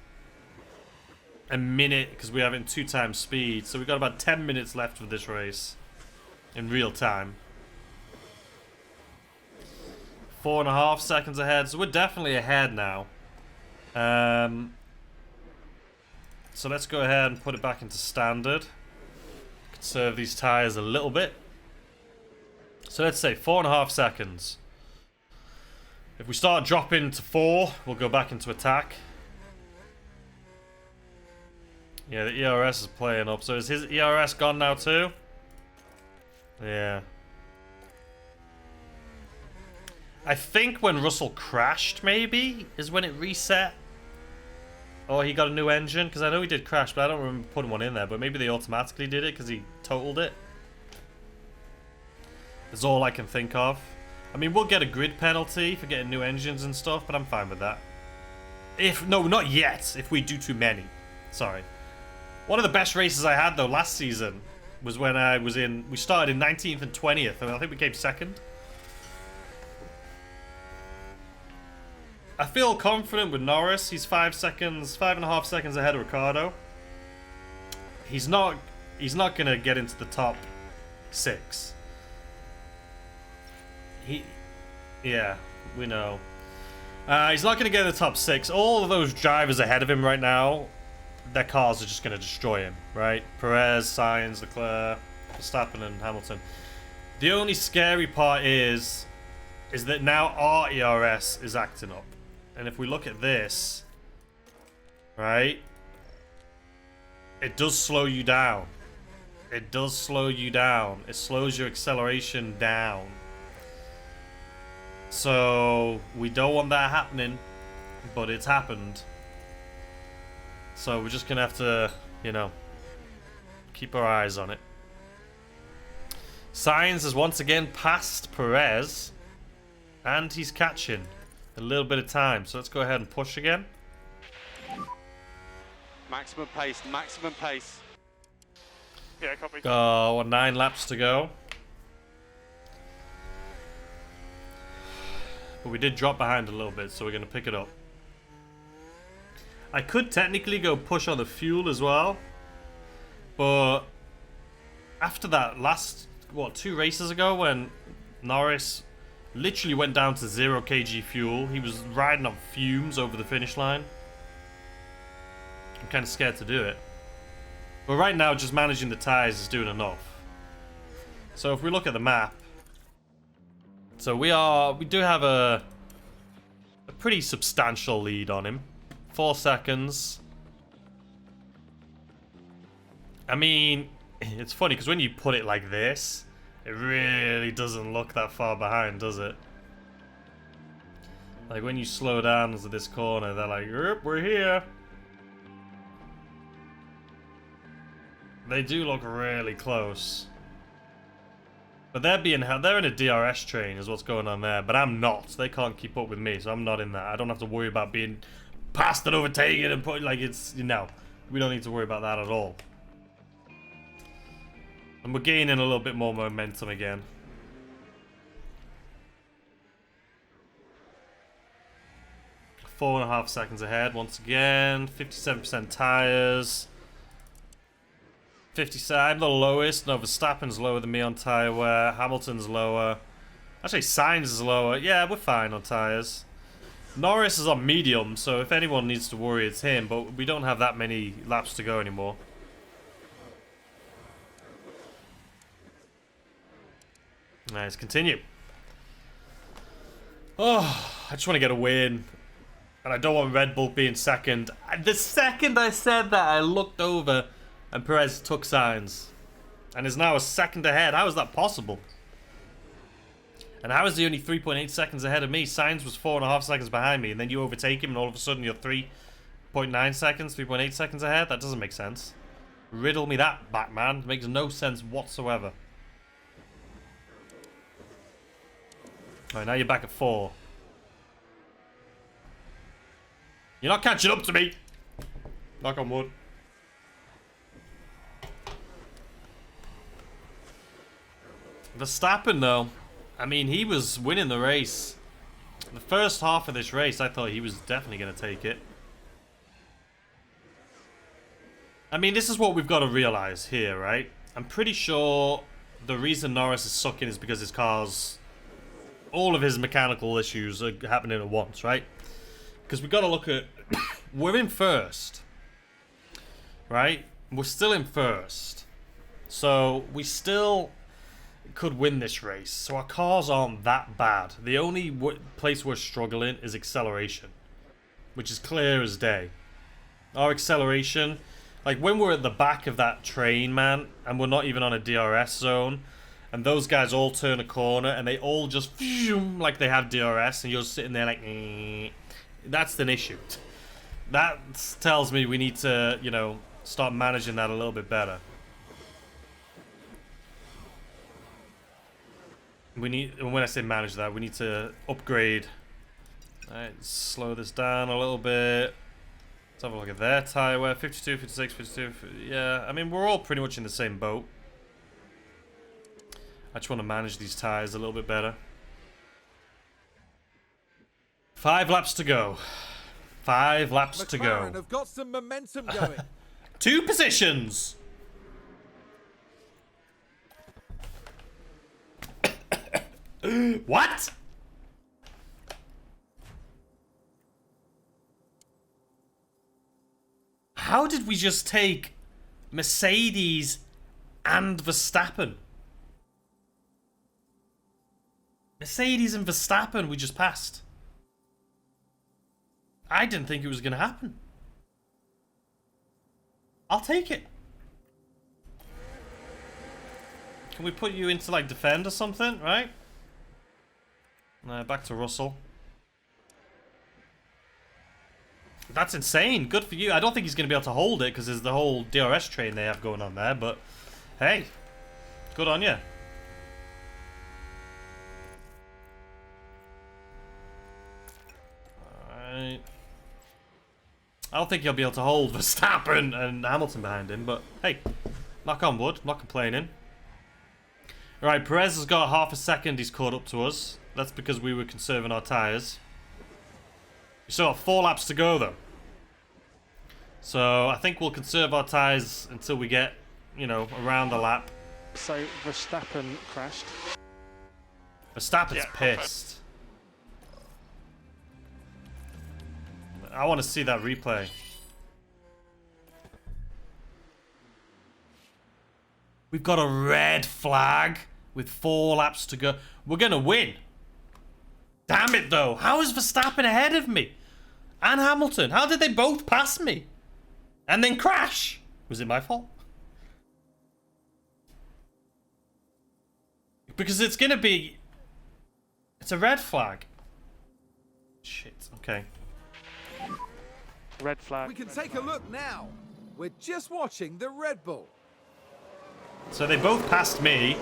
B: a minute because we have it in 2 times speed. So we've got about 10 minutes left of this race in real time. 4.5 seconds ahead. So we're definitely ahead now. So let's go ahead and put it back into standard. Conserve these tires a little bit. So let's say 4.5 seconds. If we start dropping to 4, we'll go back into attack. Yeah, the ERS is playing up. So is his ERS gone now too? Yeah. I think when Russell crashed, maybe, is when it reset. Or he got a new engine, because I know he did crash, but I don't remember putting one in there. But maybe they automatically did it because he totaled it. That's all I can think of. I mean, we'll get a grid penalty for getting new engines and stuff, but I'm fine with that. No, not yet. If we do too many. Sorry. One of the best races I had, though, last season was when I was in... We started in 19th and 20th, and I think we came 2nd. I feel confident with Norris. He's 5.5 seconds ahead of Ricciardo. He's not going to get into the top 6. Yeah, we know. He's not going to get in the top 6. All of those drivers ahead of him right now, their cars are just going to destroy him, right? Perez, Sainz, Leclerc, Verstappen, and Hamilton. The only scary part is that now our ERS is acting up. And if we look at this, right, it does slow you down. It does slow you down. It slows your acceleration down. So we don't want that happening, but it's happened. So we're just gonna have to, you know, keep our eyes on it. Sainz has once again passed Perez, and he's catching a little bit of time. So let's go ahead and push again.
F: Maximum pace, maximum pace.
D: Yeah, copy.
B: 9 laps to go. But we did drop behind a little bit, so we're going to pick it up. I could technically go push on the fuel as well. But after that last, 2 races ago when Norris literally went down to 0 kg fuel. He was riding on fumes over the finish line. I'm kind of scared to do it. But right now, just managing the tyres is doing enough. So if we look at the map, so we do have a pretty substantial lead on him. 4 seconds. I mean, it's funny because when you put it like this, it really doesn't look that far behind, does it? Like when you slow down to this corner, they're like, "Yep, we're here." They do look really close. But they're in a DRS train is what's going on there. But I'm not. They can't keep up with me, so I'm not in that. I don't have to worry about being passed and overtaken and put like it's, you know, we don't need to worry about that at all. And we're gaining a little bit more momentum again. Four and a half seconds ahead once again. 57% tires. 50. I'm the lowest. No, Verstappen's lower than me on tire wear. Hamilton's lower. Actually, Sainz is lower. Yeah, we're fine on tires. Norris is on medium, so if anyone needs to worry, it's him. But we don't have that many laps to go anymore. Let's continue. Oh, I just want to get a win. And I don't want Red Bull being second. The second I said that, I looked over and Perez took Sainz. And is now a second ahead. How is that possible? And how is he only 3.8 seconds ahead of me? Sainz was 4.5 seconds behind me. And then you overtake him and all of a sudden you're 3.9 seconds, 3.8 seconds ahead? That doesn't make sense. Riddle me that back, man. It makes no sense whatsoever. Alright, now you're back at 4. You're not catching up to me. Knock on wood. Verstappen, though. I mean, he was winning the race. The first half of this race, I thought he was definitely going to take it. I mean, this is what we've got to realize here, right? I'm pretty sure the reason Norris is sucking is because his car's... all of his mechanical issues are happening at once, right? Because we've got to look at... we're in first. Right? We're still in first. So, we still could win this race. So, our cars aren't that bad. The only place we're struggling is acceleration. Which is clear as day. Our acceleration... like, when we're at the back of that train, man, and we're not even on a DRS zone... and those guys all turn a corner and they all just like they have DRS and you're sitting there like, that's an issue. That tells me we need to, you know, start managing that a little bit better. We need, and when I say manage that, we need to upgrade. Alright, slow this down a little bit. Let's have a look at their tire wear. 52, 56, 52. Yeah, I mean, we're all pretty much in the same boat. I just want to manage these tires a little bit better. 5 laps to go. 5 laps to go.
A: McLaren have got some momentum going.
B: 2 positions. What? How did we just take Mercedes and Verstappen? Mercedes and Verstappen we just passed. I didn't think it was going to happen. I'll take it. Can we put you into like defend or something, right? Back to Russell. That's insane. Good for you. I don't think he's going to be able to hold it because there's the whole DRS train they have going on there. But hey, good on you. Alright. I don't think he'll be able to hold Verstappen and Hamilton behind him. But hey, knock on wood. Not complaining. Alright, Perez has got half a second. He's caught up to us. That's because we were conserving our tyres. We still have 4 laps to go, though. So, I think we'll conserve our tyres until we get, you know, around the lap.
E: So, Verstappen crashed.
B: Verstappen's pissed. I want to see that replay. We've got a red flag with 4 laps to go. We're going to win. Damn it, though. How is Verstappen ahead of me? And Hamilton. How did they both pass me? And then crash? Was it my fault? Because it's going to be... it's a red flag. Shit. Okay.
E: Red flag.
A: We can take a look now. We're just watching the Red Bull.
B: So they both passed me.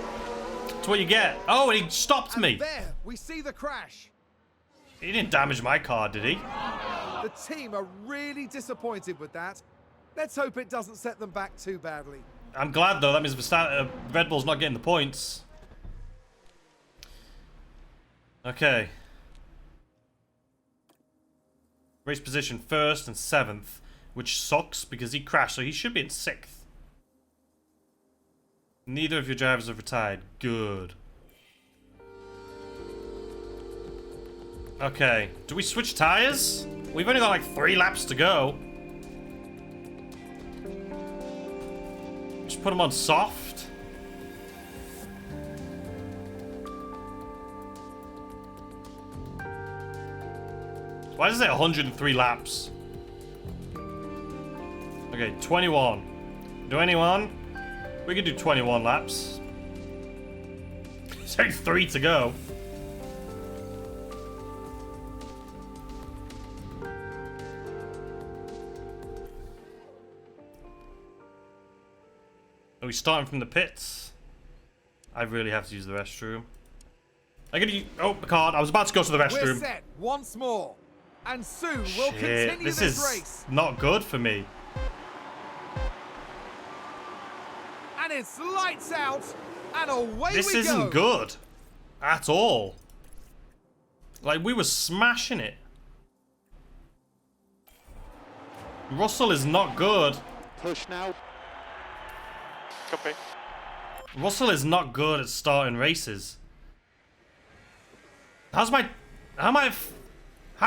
B: That's what you get. Oh, and he stopped me.
A: There, we see the crash.
B: He didn't damage my car, did he?
A: The team are really disappointed with that. Let's hope it doesn't set them back too badly.
B: I'm glad though. That means Red Bull's not getting the points. Okay. Race position 1st and 7th, which sucks because he crashed, so he should be in 6th. Neither of your drivers have retired. Good. Okay. Do we switch tires? We've only got like 3 laps to go. Just put them on soft. Why does it say 103 laps? Okay, 21. Do anyone? We can do 21 laps. It's only 3 to go. Are we starting from the pits? I really have to use the restroom. I'm gonna use, oh, I can't. I was about to go to the restroom.
A: We're set once more. And soon we'll continue
B: this
A: this
B: is
A: race.
B: Not good for me.
A: And it's lights out. And away
B: This
A: we go.
B: isn't good. At all. Like, we were smashing it. Russell is not good.
F: Push now.
D: Copy.
B: Russell is not good at starting races. How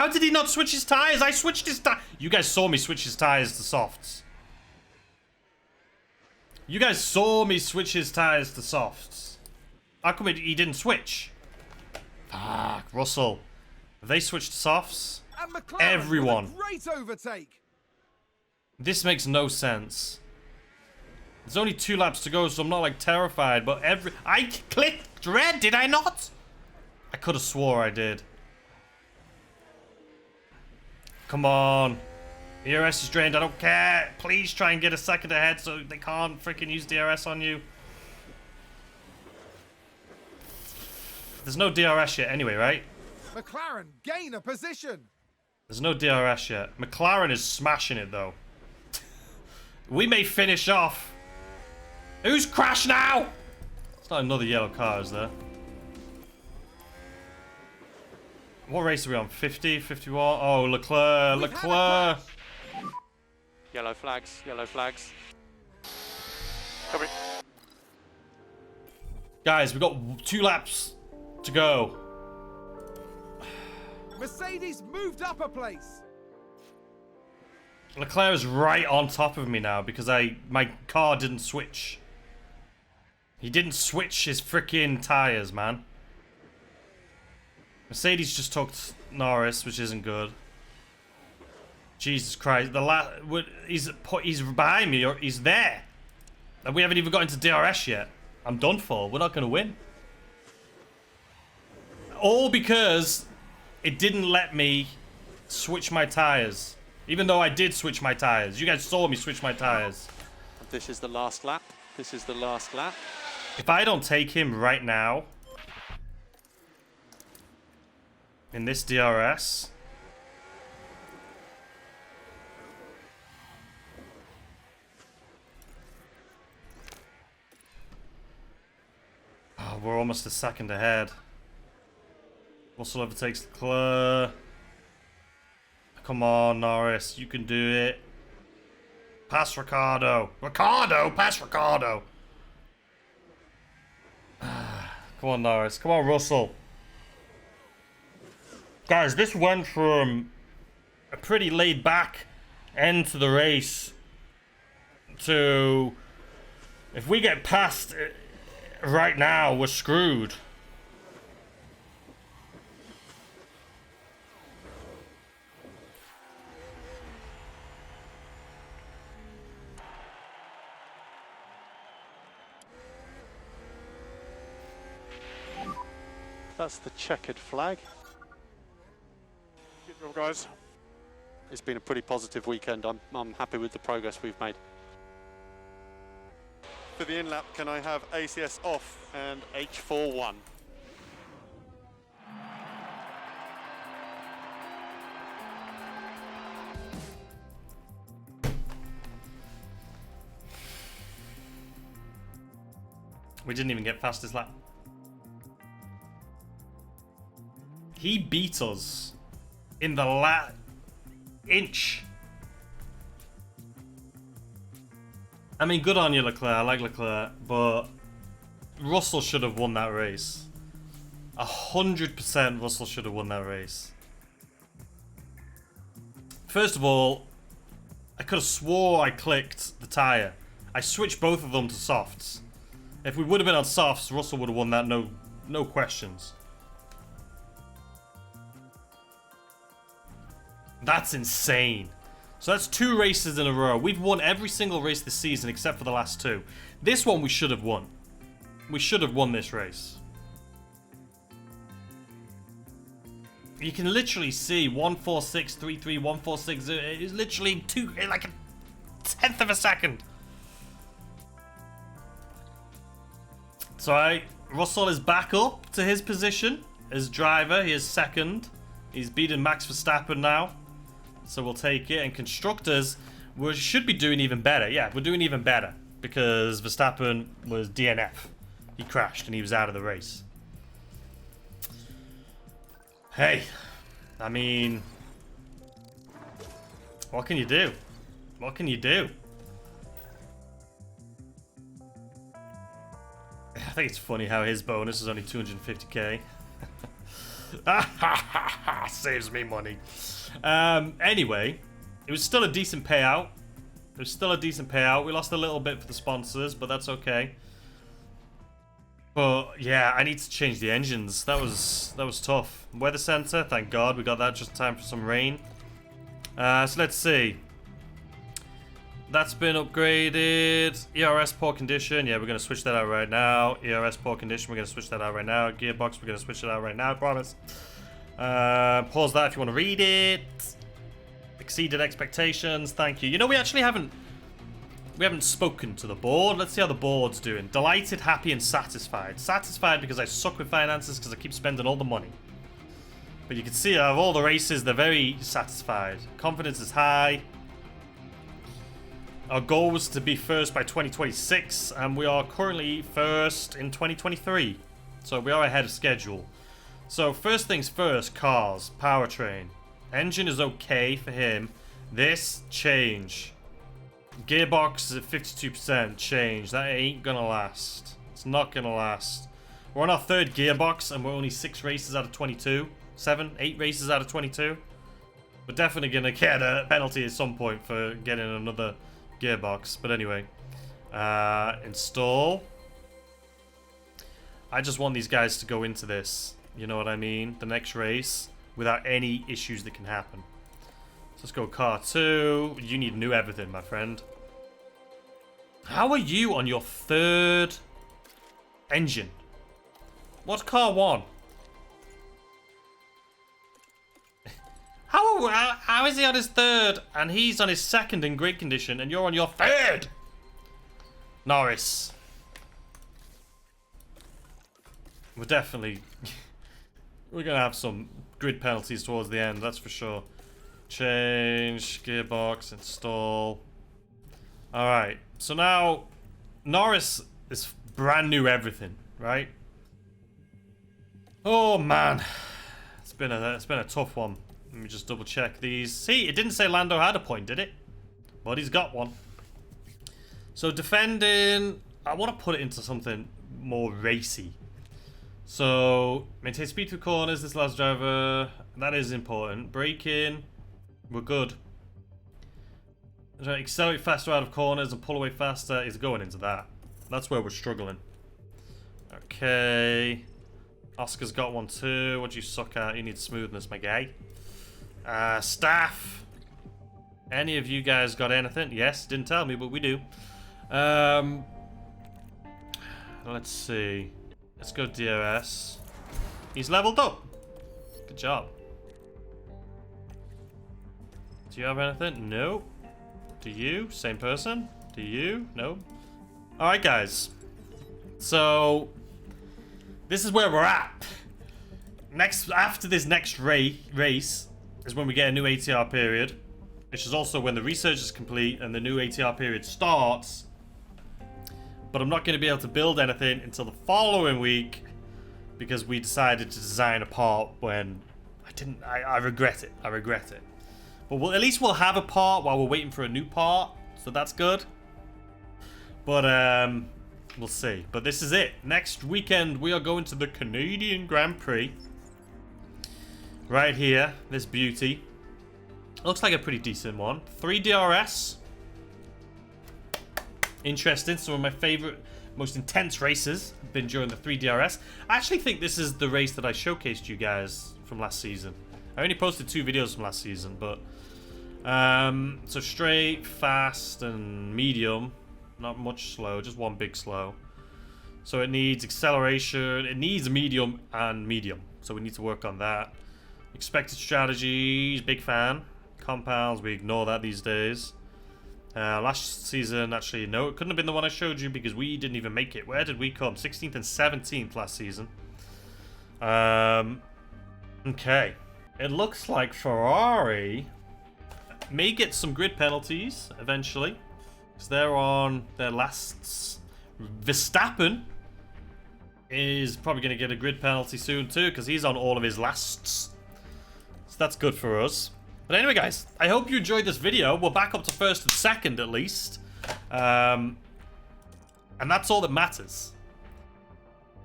B: did he not switch his tires? I switched his tires. You guys saw me switch his tires to softs. You guys saw me switch his tires to softs. How come he didn't switch? Fuck, Russell. Have they switched to softs?
A: And McLaren
B: Everyone.
A: with a great overtake.
B: This makes no sense. There's only 2 laps to go, so I'm not like terrified, but I clicked red, did I not? I could have swore I did. Come on. DRS is drained, I don't care. Please try and get a second ahead so they can't freaking use DRS on you. There's no DRS yet anyway, right?
A: McLaren gain a position.
B: There's no DRS yet. McLaren is smashing it though. We may finish off. Who's crashed now? It's not another yellow car, is there? What race are we on? 50, 51? Oh, Leclerc,
A: We've had a
B: Leclerc.
A: crash.
F: Yellow flags, yellow flags.
D: Copy.
B: Guys, we've got 2 laps to go.
A: Mercedes moved up a place.
B: Leclerc is right on top of me now because my car didn't switch. He didn't switch his freaking tires, man. Mercedes just took Norris, which isn't good. Jesus Christ, he's behind me, or he's there. And we haven't even got into DRS yet. I'm done for. We're not going to win. All because it didn't let me switch my tires. Even though I did switch my tires. You guys saw me switch my tires.
F: This is the last lap. This is the last lap.
B: If I don't take him right now in this DRS, oh, we're almost a second ahead. Russell overtakes Leclerc. Come on, Norris, you can do it. Pass Ricciardo. Ricciardo, pass Ricciardo. Come on, Norris. Come on, Russell. Guys, this went from a pretty laid-back end to the race to, if we get past it right now, we're screwed.
F: That's the checkered flag.
D: Good job, guys.
F: It's been a pretty positive weekend. I'm happy with the progress we've made.
G: For the in-lap, can I have ACS off and
F: H41.
B: We didn't even get fastest lap. He beat us in the inch. I mean, good on you, Leclerc. I like Leclerc, but Russell should have won that race. 100% Russell should have won that race. First of all, I could have swore I clicked the tyre. I switched both of them to softs. If we would have been on softs, Russell would have won that, no questions. That's insane. So that's 2 races in a row. We've won every single race this season except for the last 2. This one we should have won. We should have won this race. You can literally see 146.33, 146. It's literally like a 10th of a second. So Russell is back up to his position as driver. He is second. He's beaten Max Verstappen now. So we'll take it. And constructors, we should be doing even better. Yeah, we're doing even better because Verstappen was DNF. He crashed and he was out of the race. Hey, I mean, what can you do? What can you do? I think it's funny how his bonus is only 250k. Saves me money. Anyway, it was still a decent payout. It was still a decent payout. We lost a little bit for the sponsors, but that's okay. But yeah, I need to change the engines. That was tough. Weather center, thank God we got that just in time for some rain. So let's see. That's been upgraded. ERS poor condition. Yeah, we're gonna switch that out right now. ERS poor condition. We're gonna switch that out right now. Gearbox. We're gonna switch it out right now. I promise. Pause that if you want to read it. Exceeded expectations. Thank you. You know, we haven't spoken to the board. Let's see how the board's doing. Delighted, happy, and satisfied. Satisfied because I suck with finances because I keep spending all the money. But you can see out of all the races, they're very satisfied. Confidence is high. Our goal was to be first by 2026, and we are currently first in 2023. So we are ahead of schedule. So first things first, cars, powertrain. Engine is okay for him. This, change. Gearbox is at 52%, change. That ain't gonna last. It's not gonna last. We're on our 3rd gearbox, and we're only 6 races out of 22. 7, 8 races out of 22. We're definitely gonna get a penalty at some point for getting another gearbox. But anyway, install. I just want these guys to go into this, you know what I mean, the next race without any issues that can happen. So let's go car 2. You need new everything, my friend. How are you on your 3rd engine? What's car 1? How is he on his 3rd and he's on his 2nd in great condition and you're on your 3rd? Norris. We're definitely... we're going to have some grid penalties towards the end, that's for sure. Change, gearbox, install. Alright, so now Norris is brand new everything, right? Oh man, it's been a tough one. Let me just double check these. See, it didn't say Lando had a point, did it? But he's got one. So defending, I want to put it into something more racy. So maintain speed through corners. This allows driver. That is important. Braking, we're good. Accelerate faster out of corners and pull away faster is going into that. That's where we're struggling. Okay. Oscar's got one too. What do you suck at? You need smoothness, my guy. Staff. Any of you guys got anything? Yes, didn't tell me, but we do. Let's see. Let's go DRS. He's leveled up. Good job. Do you have anything? No. Do you? Same person? Do you? No. Alright, guys. So, this is where we're at. After this next race is when we get a new ATR period, which is also when the research is complete and the new ATR period starts. but I'm not going to be able to build anything until the following week because we decided to design a part when I didn't. I regret it. I regret it. But at least we'll have a part while we're waiting for a new part, so that's good. But we'll see. But this is it. Next weekend we are going to the Canadian Grand Prix. Right here, this beauty. Looks like a pretty decent one. 3 DRS. Interesting. Some of my favorite, most intense races have been during the 3 DRS. I actually think this is the race that I showcased you guys from last season. I only posted 2 videos from last season, but so straight, fast, and medium. Not much slow, just one big slow. So it needs acceleration. It needs medium and medium. So we need to work on that. Expected strategies, big fan. Compounds, we ignore that these days. Last season, actually, no, it couldn't have been the one I showed you because we didn't even make it. Where did we come? 16th and 17th last season. Okay. It looks like Ferrari may get some grid penalties eventually. Because they're on their lasts. Verstappen is probably going to get a grid penalty soon too because he's on all of his lasts. So that's good for us. But anyway, guys, I hope you enjoyed this video. We're back up to 1st and 2nd at least. And that's all that matters.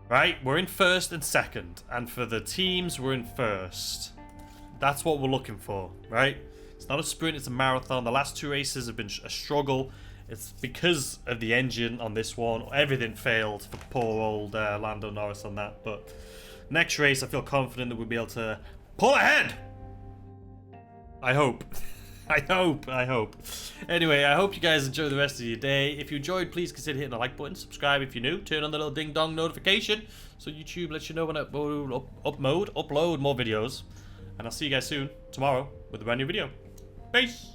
B: Right? We're in 1st and 2nd. And for the teams, we're in 1st. That's what we're looking for, right? It's not a sprint, it's a marathon. The last 2 races have been a struggle. It's because of the engine on this one. Everything failed for poor old Lando Norris on that. But next race, I feel confident that we'll be able to pull ahead. I hope. I hope. Anyway, I hope you guys enjoy the rest of your day. If you enjoyed, please consider hitting the like button. Subscribe if you're new. Turn on the little ding-dong notification so YouTube lets you know when I upload more videos. And I'll see you guys soon, tomorrow, with a brand new video. Peace!